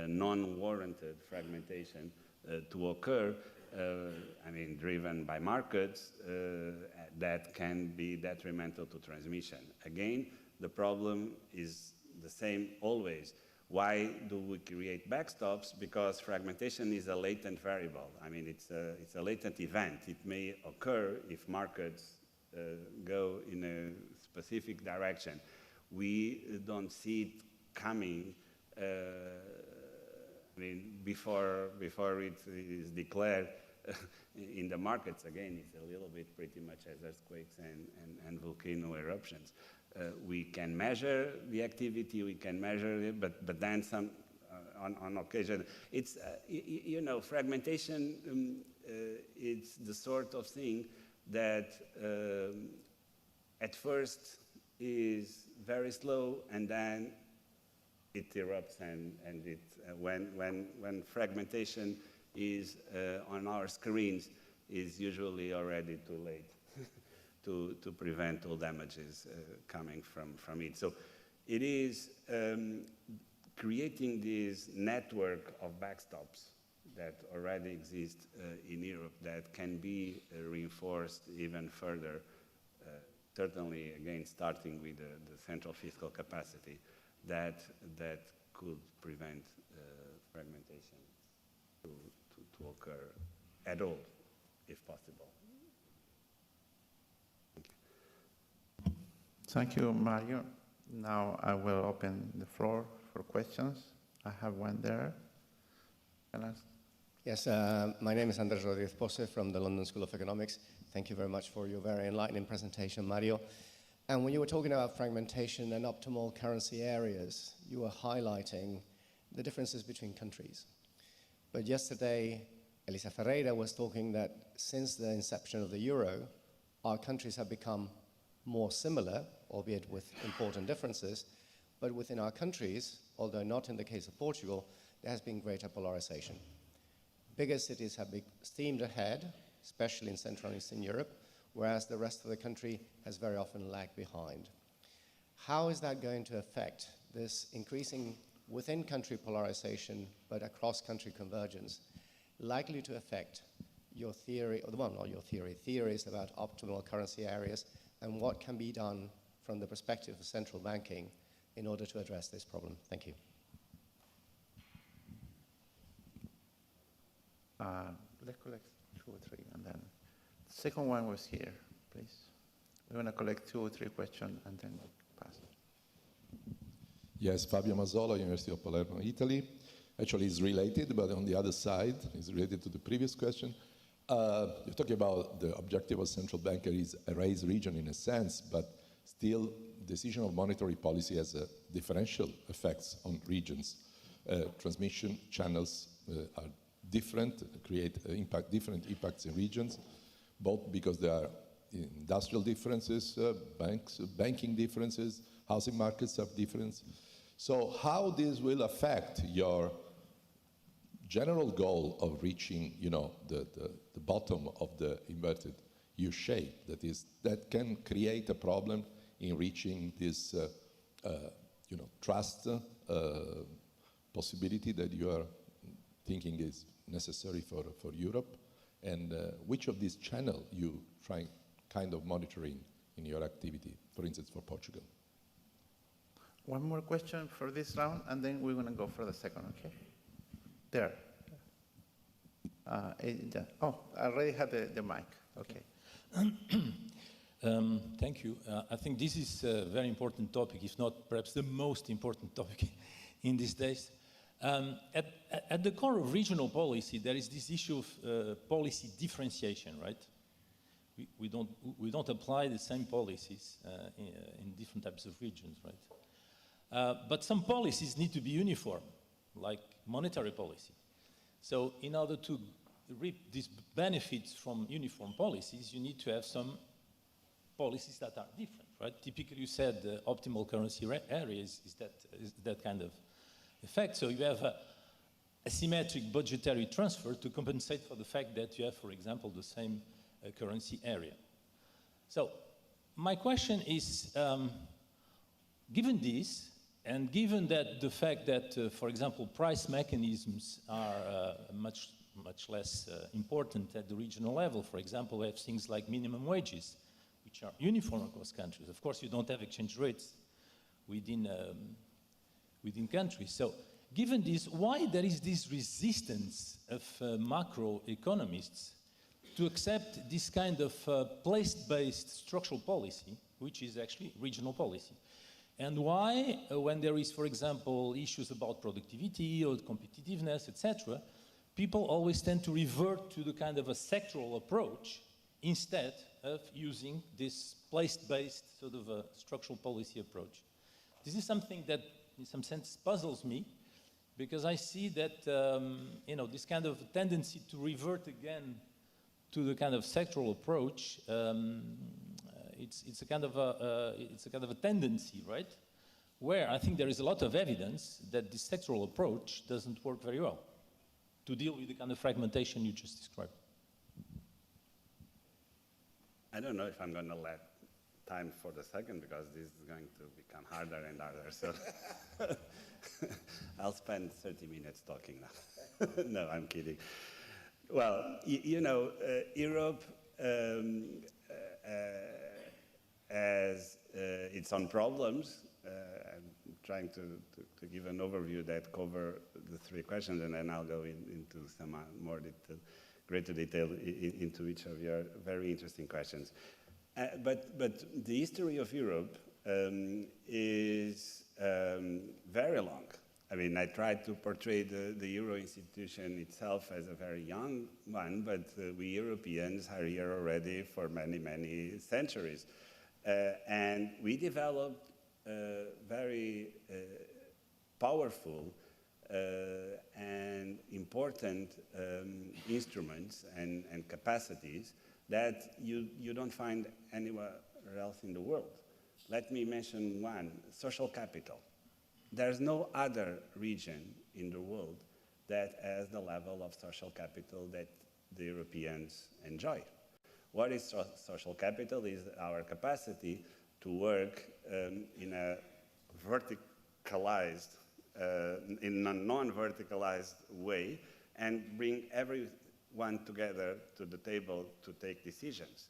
non-warranted fragmentation to occur, I mean, driven by markets that can be detrimental to transmission. Again, the problem is the same always. Why do we create backstops? Because fragmentation is a latent variable. I mean, it's a latent event. It may occur if markets go in a specific direction. We don't see it coming I mean, before it is declared in the markets. Again, it's a little bit pretty much as earthquakes and volcano eruptions. We can measure the activity, we can measure it, but then some, on occasion, it's, you know, fragmentation, it's the sort of thing that at first is very slow and then it erupts and it, when fragmentation is on our screens, is usually already too late to prevent all damages coming from it. So it is creating this network of backstops that already exist in Europe that can be reinforced even further, certainly, again, starting with the central fiscal capacity that could prevent fragmentation to occur at all, if possible. Thank you, Mario. Now I will open the floor for questions. I have one there. Yes, my name is Andres Rodriguez Pose from the London School of Economics. Thank you very much for your very enlightening presentation, Mario. And when you were talking about fragmentation and optimal currency areas, you were highlighting the differences between countries. But yesterday, Elisa Ferreira was talking that since the inception of the euro, our countries have become more similar, albeit with important differences, but within our countries, although not in the case of Portugal, there has been greater polarization. Bigger cities have been steamed ahead, especially in Central and Eastern Europe, whereas the rest of the country has very often lagged behind. How is that going to affect this increasing within-country polarization, but across-country convergence, likely to affect your theory, or well, not your theory, theories about optimal currency areas, and what can be done from the perspective of central banking in order to address this problem? Thank you. Let's collect 2 or 3, and then Second one was here, please. We're going to collect 2 or 3 questions and then pass. Yes, Fabio Mazzola, University of Palermo, Italy. Actually, it's related, but on the other side, it's related to the previous question. You're talking about the objective of central banker is erase region in a sense, but still decision of monetary policy has differential effects on regions. Transmission channels are different, create different impacts in regions, both because there are industrial differences, banking differences, housing markets have difference. So how this will affect your general goal of reaching, the bottom of the inverted U shape, that can create a problem in reaching this, trust possibility that you are thinking is necessary for Europe, and which of these channels you try kind of monitoring in your activity, for instance, for Portugal? One more question for this round, and then we're going to go for the second, okay? There. I already have the mic. Okay. Thank you. I think this is a very important topic, if not perhaps the most important topic in these days. At the core of regional policy, there is this issue of policy differentiation, right? We don't apply the same policies in different types of regions, right? But some policies need to be uniform, like monetary policy. So in order to reap these benefits from uniform policies, you need to have some policies that are different, right? Typically, you said the optimal currency area is that kind of effect. So you have a symmetric budgetary transfer to compensate for the fact that you have, for example, the same currency area. So my question is, given this, and given that the fact that, for example, price mechanisms are much less important at the regional level, for example, we have things like minimum wages, which are uniform across countries. Of course, you don't have exchange rates within countries. So given this, why there is this resistance of macroeconomists to accept this kind of place-based structural policy, which is actually regional policy? And why, when there is, for example, issues about productivity or competitiveness, etc., people always tend to revert to the kind of a sectoral approach instead of using this place-based sort of a structural policy approach? This is something that, in some sense, puzzles me, because I see that, this kind of tendency to revert again to the kind of sectoral approach, it's a kind of a tendency, right? Where I think there is a lot of evidence that this sectoral approach doesn't work very well to deal with the kind of fragmentation you just described. I don't know if I'm going to let time for the second, because this is going to become harder and harder. So I'll spend 30 minutes talking now. No, I'm kidding. Well, Europe has its own problems. I'm trying to give an overview that cover the 3 questions, and then I'll go into some more detail, greater detail into each of your very interesting questions. But the history of Europe is very long. I mean, I tried to portray the Euro institution itself as a very young one, but we Europeans are here already for many, many centuries. And we developed very powerful and important instruments and capacities that you don't find anywhere else in the world. Let me mention one: social capital. There's no other region in the world that has the level of social capital that the Europeans enjoy. What is social capital? Is our capacity to work in a verticalized, in a non-verticalized way, and bring everyone together to the table to take decisions.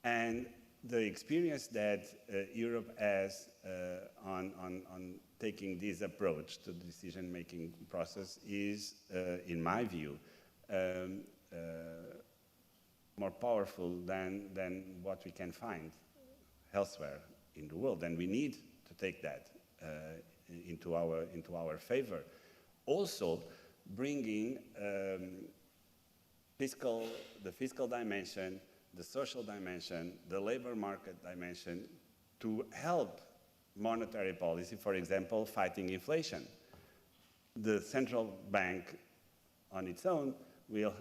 And the experience that Europe has on taking this approach to the decision-making process is, in my view, more powerful than what we can find elsewhere in the world, and we need to take that into our favor. Also, bringing the fiscal dimension, the social dimension, the labor market dimension to help monetary policy, for example, fighting inflation. The central bank on its own will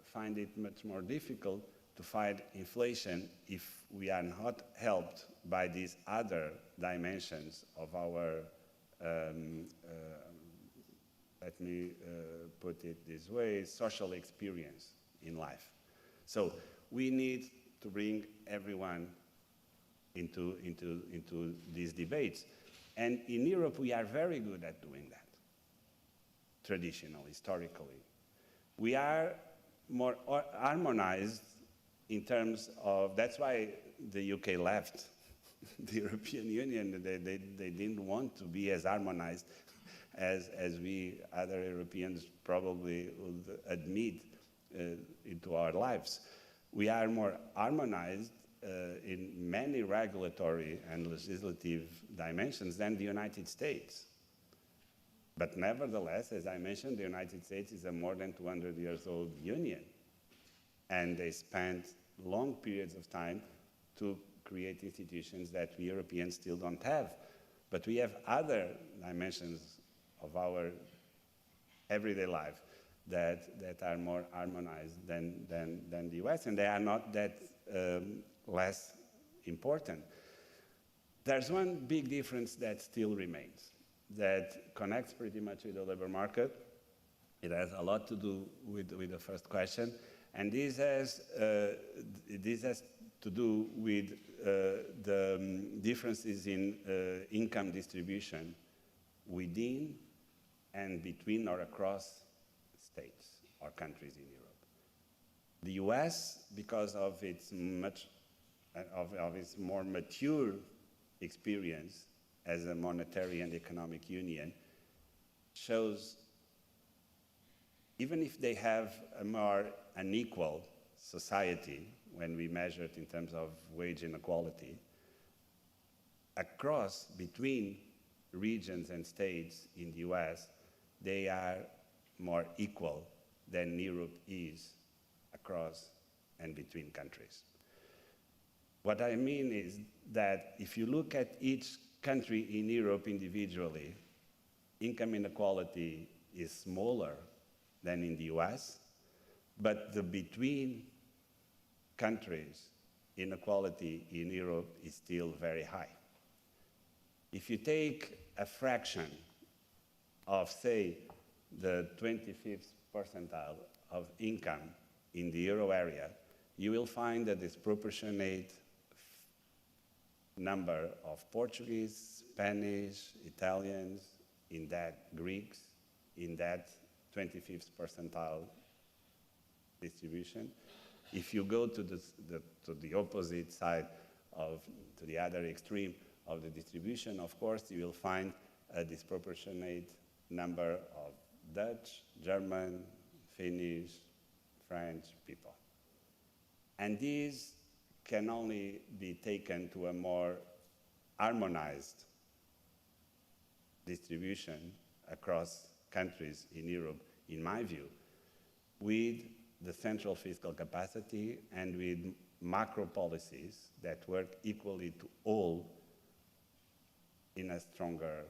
find it much more difficult to fight inflation if we are not helped by these other dimensions of our, let me put it this way, social experience in life. So we need to bring everyone into these debates. And in Europe, we are very good at doing that, traditionally, historically. We are more harmonized in terms of, that's why the UK left the European Union. They didn't want to be as harmonized as we other Europeans probably would admit into our lives. We are more harmonized in many regulatory and legislative dimensions than the United States. But nevertheless, as I mentioned, the United States is a more than 200 years old union. And they spent long periods of time to create institutions that we Europeans still don't have. But we have other dimensions of our everyday life that are more harmonized than the US, and they are not that less important. There's one big difference that still remains, that connects pretty much with the labor market. It has a lot to do with the first question, and this has to do with the differences in income distribution within and between or across states or countries in Europe. The US, because of its more mature experience as a monetary and economic union, shows, even if they have a more unequal society, when we measure it in terms of wage inequality, across, between regions and states in the US, they are more equal than Europe is across and between countries. What I mean is that if you look at each country in Europe individually, income inequality is smaller than in the US, but the between countries inequality in Europe is still very high. If you take a fraction of, say, the 25th percentile of income in the euro area, you will find a disproportionate number of Portuguese, Spanish, Italians, in that Greeks, in that 25th percentile distribution. If you go to the opposite side, to the other extreme of the distribution, of course, you will find a disproportionate number of Dutch, German, Finnish, French people. And these can only be taken to a more harmonized distribution across countries in Europe, in my view, with the central fiscal capacity and with macro policies that work equally to all in a stronger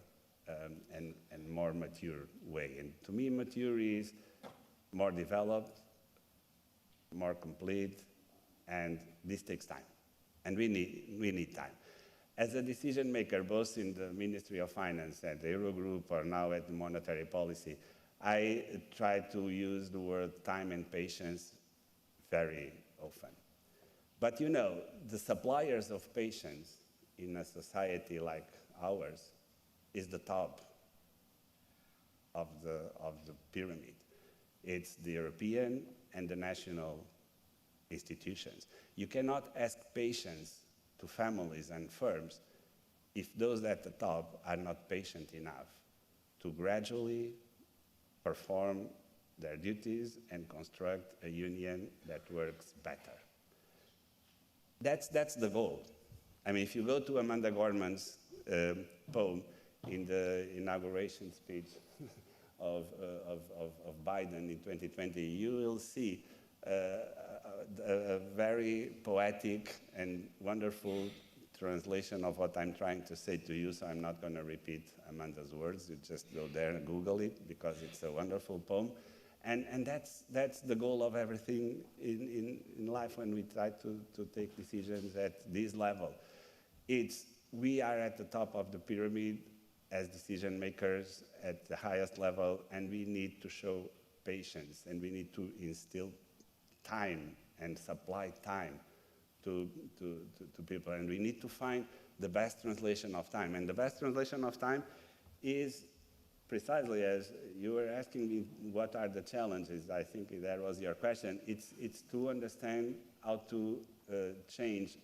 and more mature way. And to me, mature is more developed, more complete, and this takes time. And we need time. As a decision maker, both in the Ministry of Finance and the Eurogroup or now at the monetary policy, I try to use the word time and patience very often. But you know, the suppliers of patience in a society like ours is the top of the pyramid. It's the European and the national institutions. You cannot ask patience to families and firms if those at the top are not patient enough to gradually perform their duties and construct a union that works better. That's the goal. I mean, if you go to Amanda Gorman's poem in the inauguration speech of Biden in 2020, you will see a very poetic and wonderful translation of what I'm trying to say to you, so I'm not going to repeat Amanda's words. You just go there and Google it, because it's a wonderful poem. And that's the goal of everything in life when we try to take decisions at this level. We are at the top of the pyramid as decision makers at the highest level, and we need to show patience, and we need to instill time and supply time to people, and we need to find the best translation of time. And the best translation of time is precisely as you were asking me, what are the challenges? I think that was your question. It's to understand how to change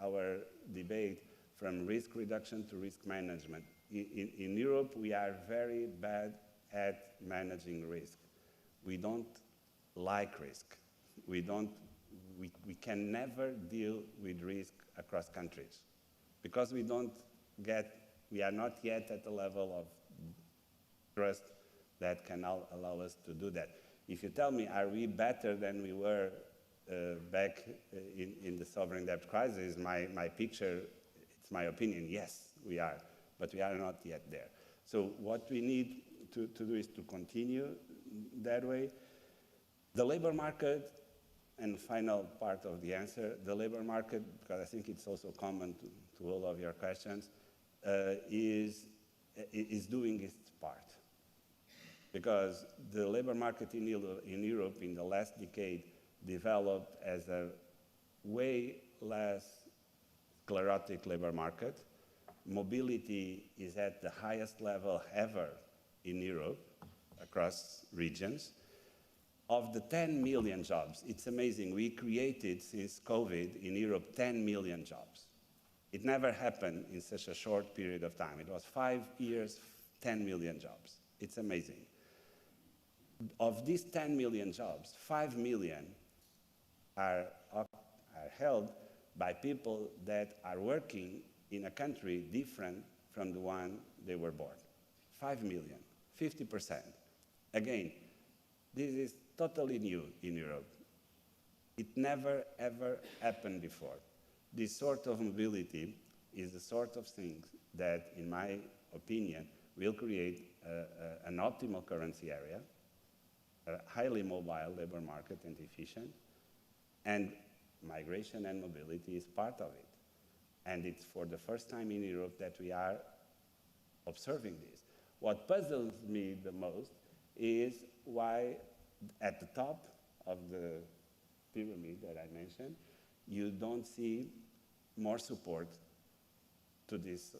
our debate from risk reduction to risk management. In Europe, we are very bad at managing risk. We don't like risk. We can never deal with risk across countries because we are not yet at the level of trust that can allow us to do that. If you tell me, are we better than we were back in the sovereign debt crisis, my picture, it's my opinion, yes, we are, but we are not yet there. So what we need to do is to continue that way. The labor market, and final part of the answer, the labor market, because I think it's also common to all of your questions, is doing its part. Because the labor market in Europe in the last decade developed as a way less sclerotic labor market. Mobility is at the highest level ever in Europe across regions. Of the 10 million jobs, it's amazing, we created since COVID in Europe 10 million jobs. It never happened in such a short period of time. It was 5 years, 10 million jobs. It's amazing. Of these 10 million jobs, 5 million are held by people that are working in a country different from the one they were born. 5 million, 50%. Again, this is totally new in Europe. It never, ever happened before. This sort of mobility is the sort of thing that, in my opinion, will create an optimal currency area, a highly mobile labor market and efficient, and migration and mobility is part of it. And it's for the first time in Europe that we are observing this. What puzzles me the most is why at the top of the pyramid that I mentioned, you don't see more support to this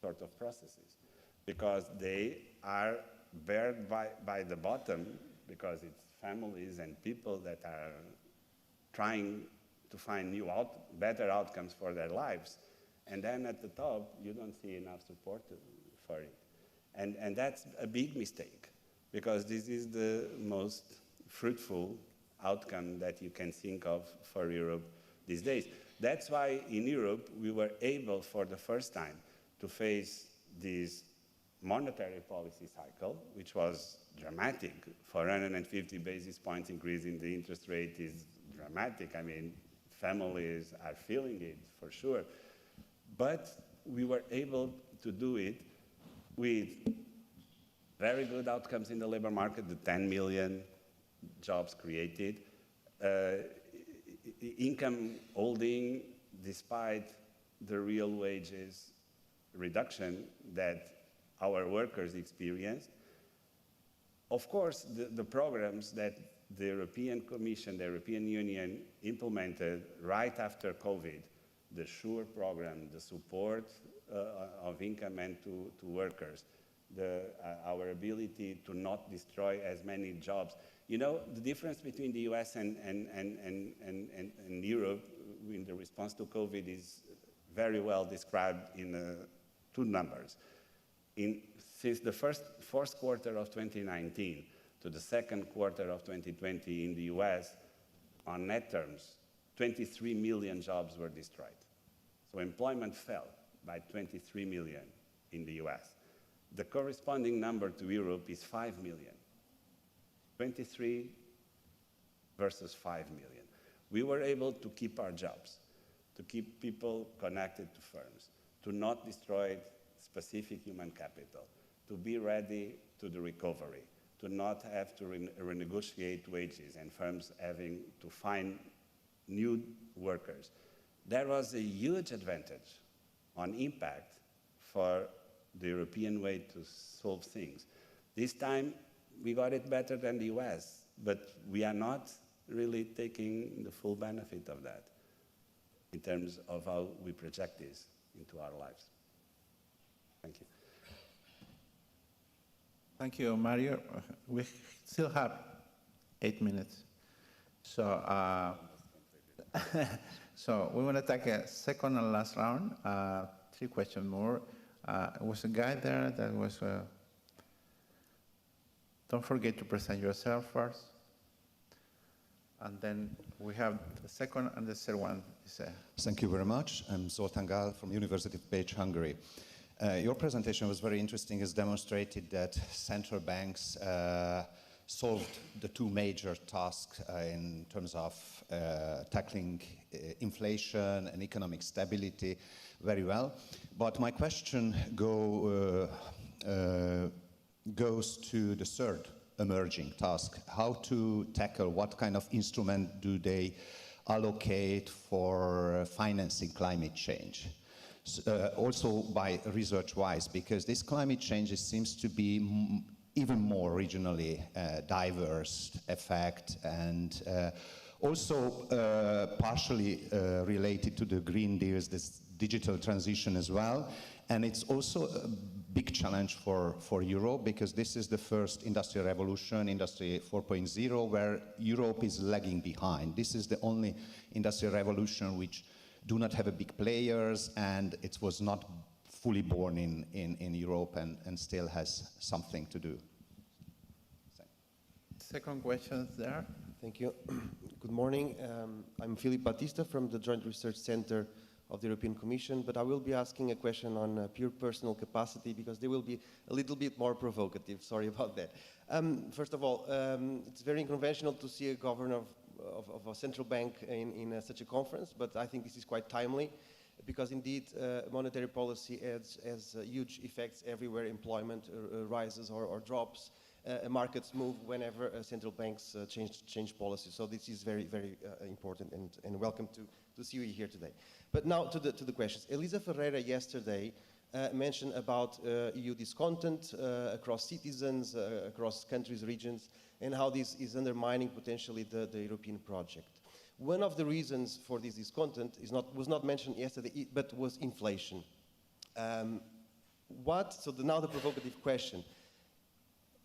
sort of processes, because they are bared by the bottom, because it's families and people that are trying to find better outcomes for their lives. And then at the top, you don't see enough support for it. And that's a big mistake, because this is the most fruitful outcome that you can think of for Europe these days. That's why in Europe, we were able for the first time to face this monetary policy cycle, which was dramatic. 450 basis points increase in the interest rate is dramatic. I mean, families are feeling it for sure. But we were able to do it with very good outcomes in the labor market, the 10 million jobs created, income holding despite the real wages reduction that our workers experienced. Of course, the programs that the European Commission, the European Union implemented right after COVID, the SURE program, the support of income and to workers, our ability to not destroy as many jobs. You know, the difference between the US and Europe in the response to COVID is very well described in 2 numbers. Since the fourth quarter of 2019, to the second quarter of 2020 in the US, on net terms, 23 million jobs were destroyed. So employment fell by 23 million in the US. The corresponding number to Europe is 5 million. 23 versus 5 million. We were able to keep our jobs, to keep people connected to firms, to not destroy specific human capital, to be ready to the recovery, to not have to renegotiate wages and firms having to find new workers. There was a huge advantage on impact for the European way to solve things. This time, we got it better than the US, but we are not really taking the full benefit of that in terms of how we project this into our lives. Thank you. Thank you, Mario. We still have 8 minutes. So, so we want to take a second and last round. 3 questions more. Was a guy there that was, don't forget to present yourself first. And then we have the second and the third one. Thank you very much. I'm Zoltán Gál from University of Pécs, Hungary. Your presentation was very interesting. It's demonstrated that central banks solved the 2 major tasks in terms of tackling inflation and economic stability very well. But my question goes to the third emerging task, how to tackle, what kind of instrument do they allocate for financing climate change? Also by research-wise, because this climate change seems to be even more regionally diverse effect, and also partially related to the Green Deals, this digital transition as well. And it's also a big challenge for Europe, because this is the first industrial revolution, Industry 4.0, where Europe is lagging behind. This is the only industrial revolution which do not have a big players, and it was not fully born in Europe and still has something to do. Second question there. Thank you. Good morning. I'm Philip Batista from the Joint Research Center of the European Commission, but I will be asking a question on pure personal capacity, because they will be a little bit more provocative. Sorry about that. First of all, it's very unconventional to see a governor of a central bank in such a conference, but I think this is quite timely, because indeed monetary policy has huge effects everywhere. Employment rises or drops. Markets move whenever central banks change policy. So this is very, very important, and welcome to see you here today. But now to the questions. Elisa Ferreira yesterday mentioned about EU discontent across citizens, across countries, regions, and how this is undermining potentially the European project. One of the reasons for this discontent was not mentioned yesterday, but was inflation. Now the provocative question.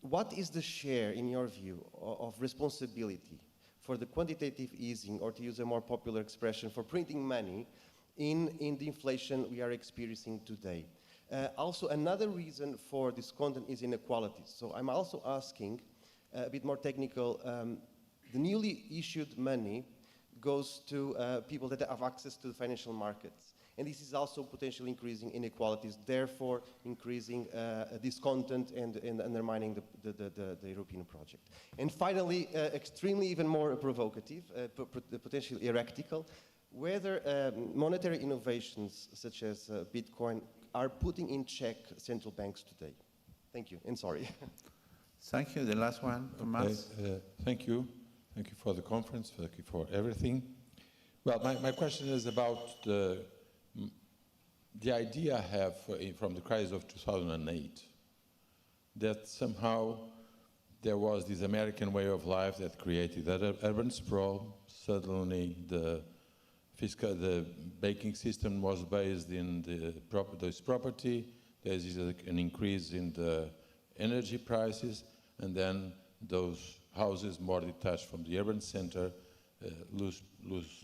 What is the share, in your view, of responsibility for the quantitative easing, or to use a more popular expression, for printing money in the inflation we are experiencing today? Also, another reason for discontent is inequalities. So I'm also asking, a bit more technical, the newly issued money goes to people that have access to the financial markets. And this is also potentially increasing inequalities, therefore increasing discontent and undermining the European project. And finally, extremely even more provocative, potentially heretical, whether monetary innovations such as Bitcoin are putting in check central banks today. Thank you, and sorry. Thank you. The last one, Tomas. Thank you. Thank you for the conference. Thank you for everything. Well, my question is about the idea I have from the crisis of 2008, that somehow there was this American way of life that created that urban sprawl. Suddenly the banking system was based in this property. There's an increase in the energy prices, and then those houses more detached from the urban center lose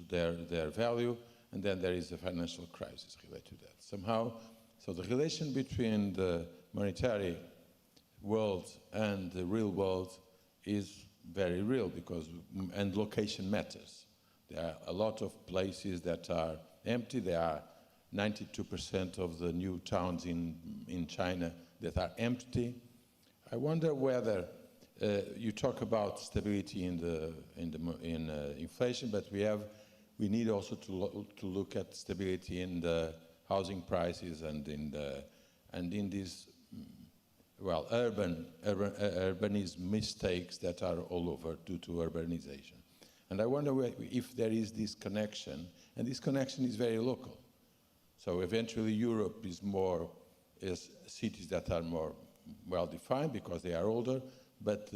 their value, and then there is a financial crisis related to that. Somehow, so the relation between the monetary world and the real world is very real because, and location matters. There are a lot of places that are empty. There are 92% of the new towns in China that are empty. I wonder whether you talk about stability in inflation, but we need also to look at stability in the housing prices and in these urbanism mistakes that are all over due to urbanization. And I wonder if there is this connection, and this connection is very local. So eventually Europe is cities that are more well-defined because they are older, but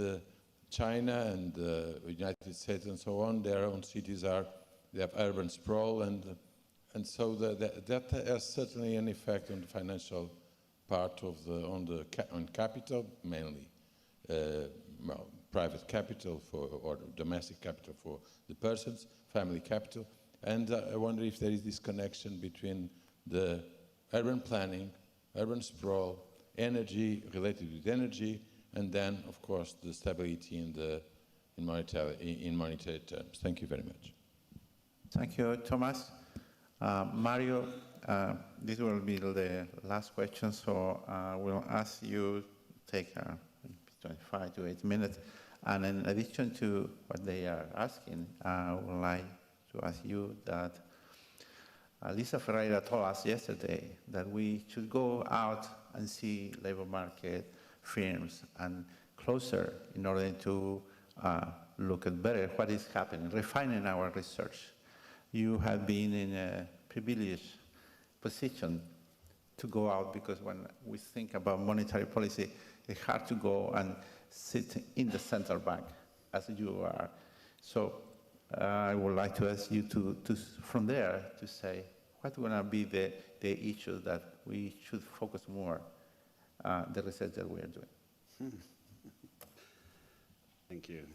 China and the United States and so on, their own cities they have urban sprawl, and so that has certainly an effect on the financial part of on capital, mainly private capital or domestic capital for the persons, family capital, and I wonder if there is this connection between the urban planning, urban sprawl, energy related with energy, and then, of course, the stability in monetary terms. Thank you very much. Thank you, Thomas. Mario, this will be the last question, so we'll ask you to take 25 to 8 minutes. And in addition to what they are asking, I would like to ask you that Lisa Ferreira told us yesterday that we should go out and see labor market firms and closer in order to look at better what is happening, refining our research. You have been in a privileged position to go out because when we think about monetary policy, it's hard to go and sit in the central bank as you are. So I would like to ask you to from there to say what will be the issues that we should focus more the research that we are doing. Thank you.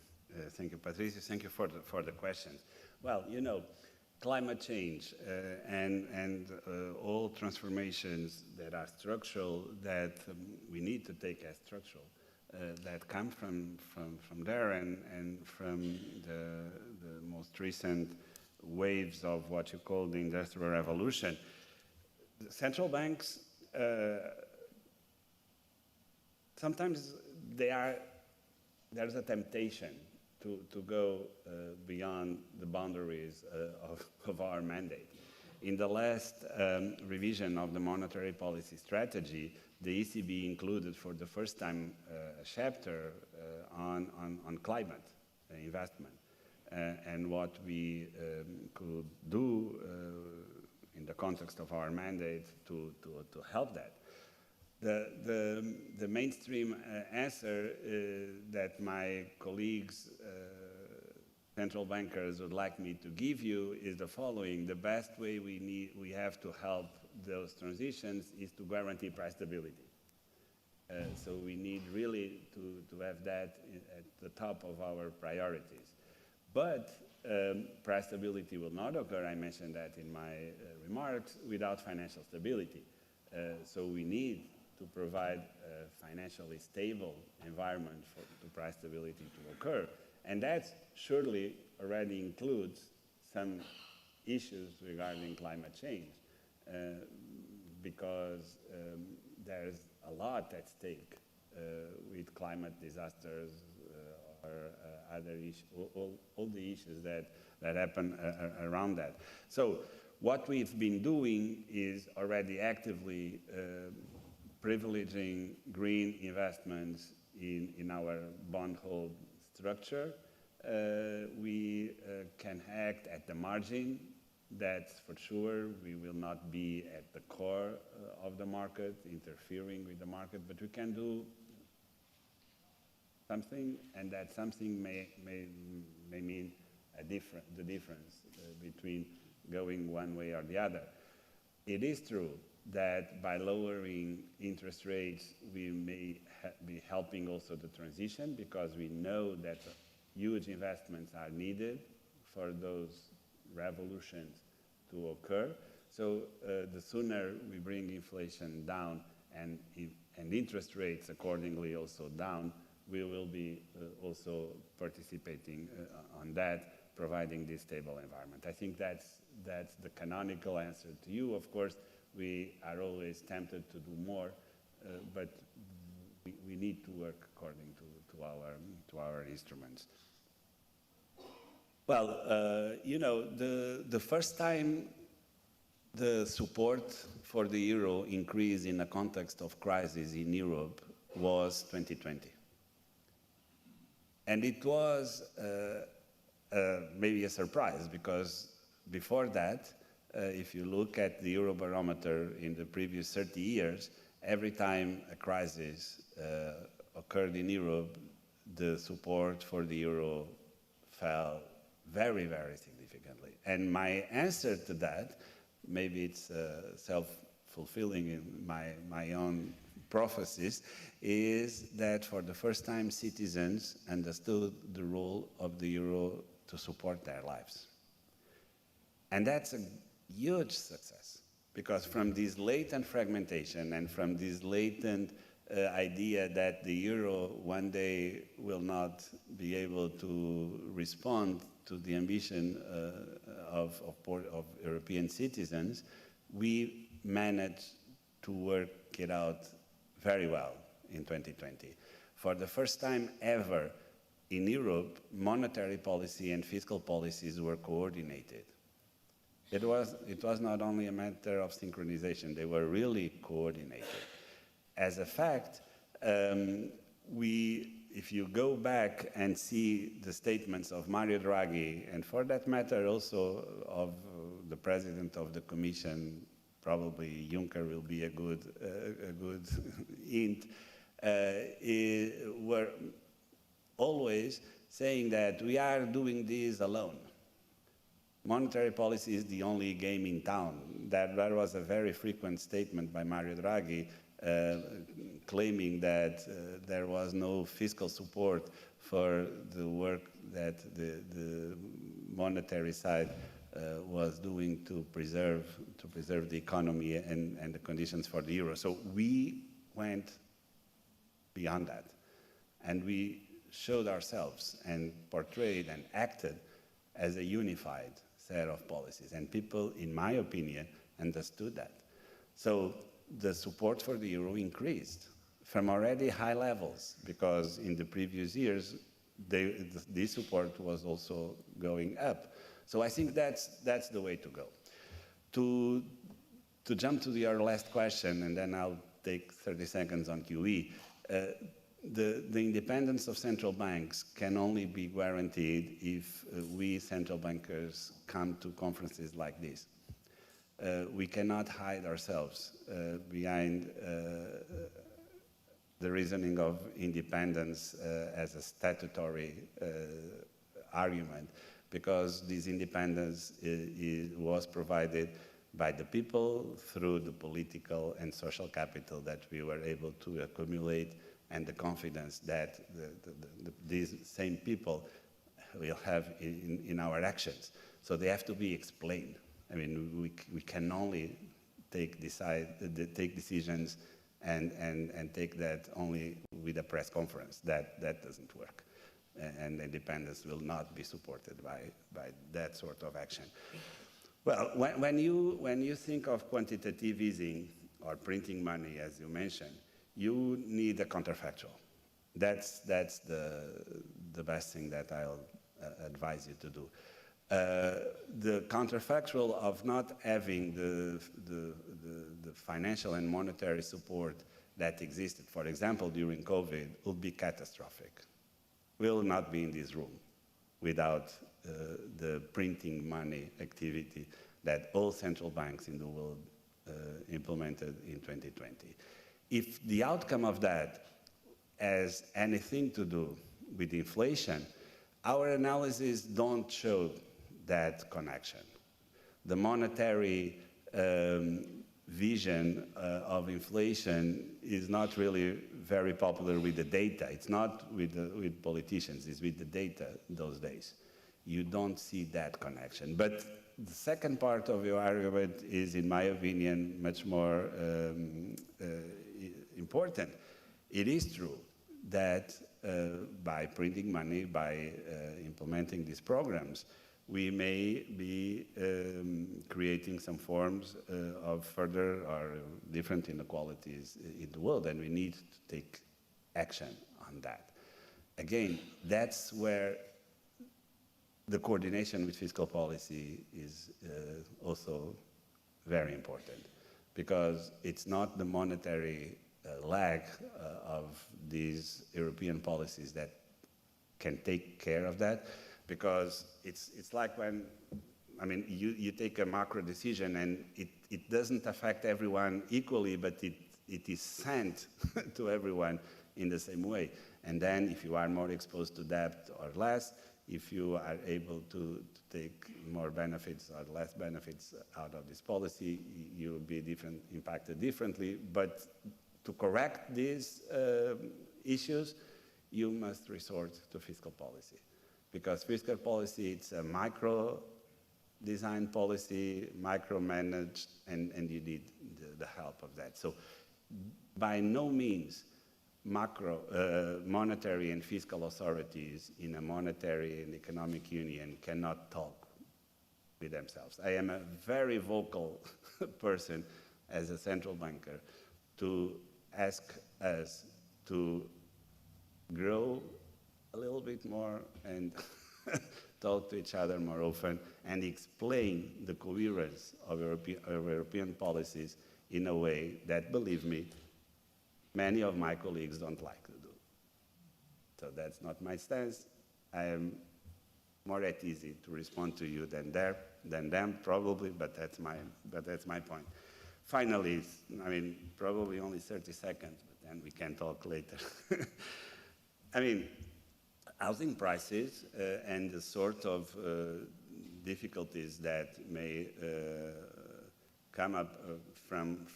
Thank you, Patricio. Thank you for the questions. Well, you know, climate change and all transformations that are structural, that we need to take as structural, that come from there and from the most recent waves of what you call the Industrial Revolution. The central banks, sometimes there's a temptation to go beyond the boundaries of our mandate. In the last revision of the monetary policy strategy, the ECB included for the first time a chapter on climate investment and what we could do in the context of our mandate to help that. The mainstream answer that my colleagues, central bankers, would like me to give you is the following: the best way we have to help those transitions is to guarantee price stability. So we need really to have that at the top of our priorities. But price stability will not occur, I mentioned that in my remarks, without financial stability. So we need to provide a financially stable environment for the price stability to occur. And that surely already includes some issues regarding climate change, because there's a lot at stake with climate disasters or other issues, all the issues that happen around that. So what we've been doing is already actively privileging green investments in our bond hold structure. We can act at the margin, that's for sure. We will not be at the core of the market, interfering with the market, but we can do something, and that something may mean the difference between going one way or the other. It is true that by lowering interest rates, we may be helping also the transition, because we know that huge investments are needed for those revolutions to occur. So the sooner we bring inflation down and interest rates accordingly also down, we will be also participating on that, providing this stable environment. I think that's the canonical answer to you. Of course, we are always tempted to do more, but we need to work according to our instruments. Well, you know, the first time the support for the euro increased in a context of crisis in Europe was 2020. And it was maybe a surprise, because before that, if you look at the Eurobarometer in the previous 30 years, every time a crisis occurred in Europe, the support for the euro fell very, very significantly. And my answer to that, maybe it's self-fulfilling in my own prophecies, is that for the first time citizens understood the role of the euro to support their lives. And that's a huge success, because from this latent fragmentation and from this latent idea that the euro one day will not be able to respond to the ambition of European citizens, we managed to work it out very well in 2020. For the first time ever in Europe, monetary policy and fiscal policies were coordinated. It was not only a matter of synchronization, they were really coordinated. As a fact, if you go back and see the statements of Mario Draghi, and for that matter also of the President of the Commission, probably Juncker will be a good hint, were always saying that we are doing this alone. Monetary policy is the only game in town. That was a very frequent statement by Mario Draghi, claiming that there was no fiscal support for the work that the monetary side was doing to preserve the economy and the conditions for the euro. So we went beyond that, and we showed ourselves and portrayed and acted as a unified set of policies, and people, in my opinion, understood that. So the support for the euro increased from already high levels, because in the previous years, this support was also going up. So I think that's the way to go. To jump to your last question, and then I'll take 30 seconds on QE, the independence of central banks can only be guaranteed if we central bankers come to conferences like this. We cannot hide ourselves behind the reasoning of independence as a statutory argument, because this independence was provided by the people through the political and social capital that we were able to accumulate, and the confidence that these same people will have in our actions. So they have to be explained. I mean, we can only take decisions and take that only with a press conference. That doesn't work. And independence will not be supported by that sort of action. Well, when you think of quantitative easing or printing money, as you mentioned, you need a counterfactual. That's the best thing that I'll advise you to do. The counterfactual of not having the financial and monetary support that existed, for example, during COVID, would be catastrophic. We'll not be in this room without the printing money activity that all central banks in the world implemented in 2020. If the outcome of that has anything to do with inflation, our analyses don't show that connection. The monetary vision of inflation is not really very popular with the data. It's not with politicians, it's with the data those days. You don't see that connection. But the second part of your argument is, in my opinion, much more important. It is true that by printing money, by implementing these programs, we may be creating some forms of further or different inequalities in the world, and we need to take action on that. Again, that's where the coordination with fiscal policy is also very important, because it's not the monetary lag of these European policies that can take care of that, because it's like when, I mean, you take a macro decision and it doesn't affect everyone equally, but it is sent to everyone in the same way. And then if you are more exposed to debt or less, if you are able to take more benefits or less benefits out of this policy, you will be impacted differently. But to correct these issues, you must resort to fiscal policy. Because fiscal policy, it's a micro-design policy, micro-managed, and you need the help of that. So by no means monetary and fiscal authorities in a monetary and economic union cannot talk with themselves. I am a very vocal person as a central banker to ask us to grow a little bit more and talk to each other more often and explain the coherence of European policies in a way that, believe me, many of my colleagues don't like to do. So that's not my stance. I am more at ease to respond to you than them, probably, but that's my point. Finally, I mean, probably only 30 seconds, but then we can talk later. I mean, housing prices and the sort of difficulties that may come up from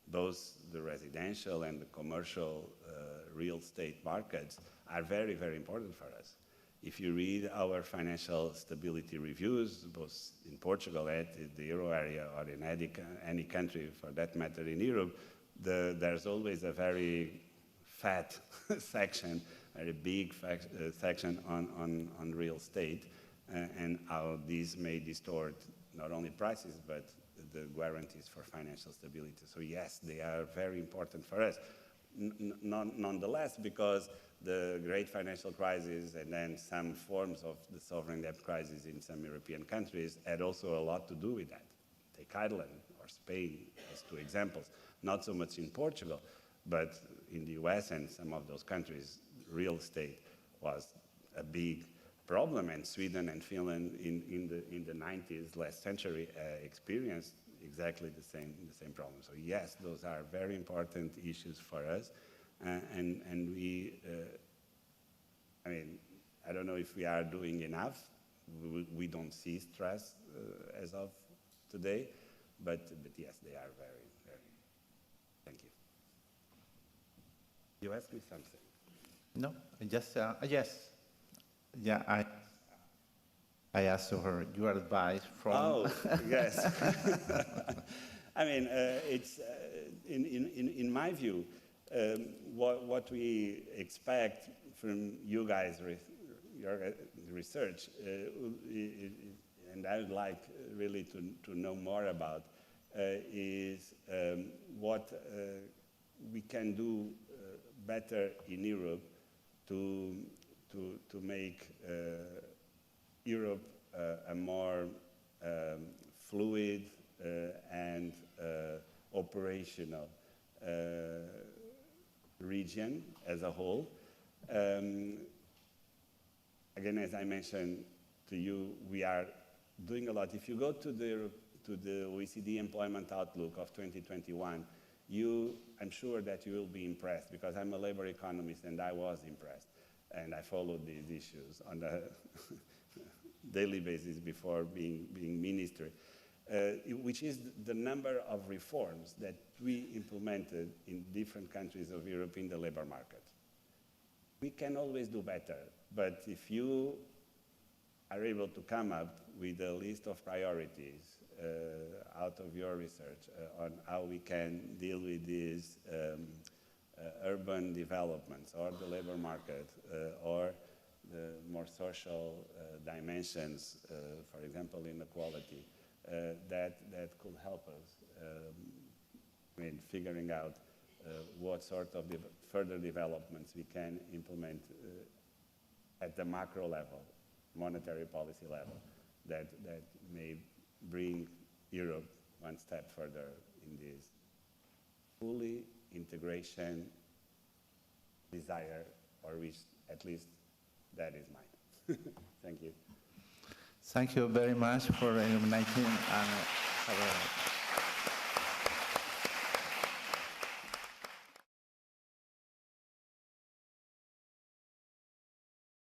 both the residential and the commercial real estate markets are very, very important for us. If you read our financial stability reviews, both in Portugal and the Euro area, or in any country for that matter in Europe, there's always a very fat section, very big section on real estate, and how these may distort not only prices, but the guarantees for financial stability. So yes, they are very important for us. Nonetheless, because the great financial crisis and then some forms of the sovereign debt crisis in some European countries had also a lot to do with that. Take Ireland or Spain as two examples. Not so much in Portugal, but in the US and some of those countries, real estate was a big problem, and Sweden and Finland in the 90s, last century, experienced exactly the same problem. So yes, those are very important issues for us, and we, I mean, I don't know if we are doing enough. We don't see stress as of today, but yes, they are very, very. Thank you. You asked me something. No, just yes. Yeah, I asked her your advice from. Oh, yes. I mean, it's in my view, what we expect from you guys, your research, and I would like really to know more about, is what we can do better in Europe to make Europe a more fluid and operational region as a whole. Again, as I mentioned to you, we are doing a lot. If you go to the OECD Employment Outlook of 2021, I'm sure that you will be impressed, because I'm a labor economist and I was impressed. And I followed these issues on a daily basis before being minister, which is the number of reforms that we implemented in different countries of Europe in the labor market. We can always do better, but if you are able to come up with a list of priorities out of your research on how we can deal with these urban developments or the labor market or the more social dimensions, for example, inequality, that could help us in figuring out what sort of further developments we can implement at the macro level, monetary policy level, that may bring Europe one step further in this fully integration desire, or which at least that is mine. Thank you. Thank you very much for illuminating.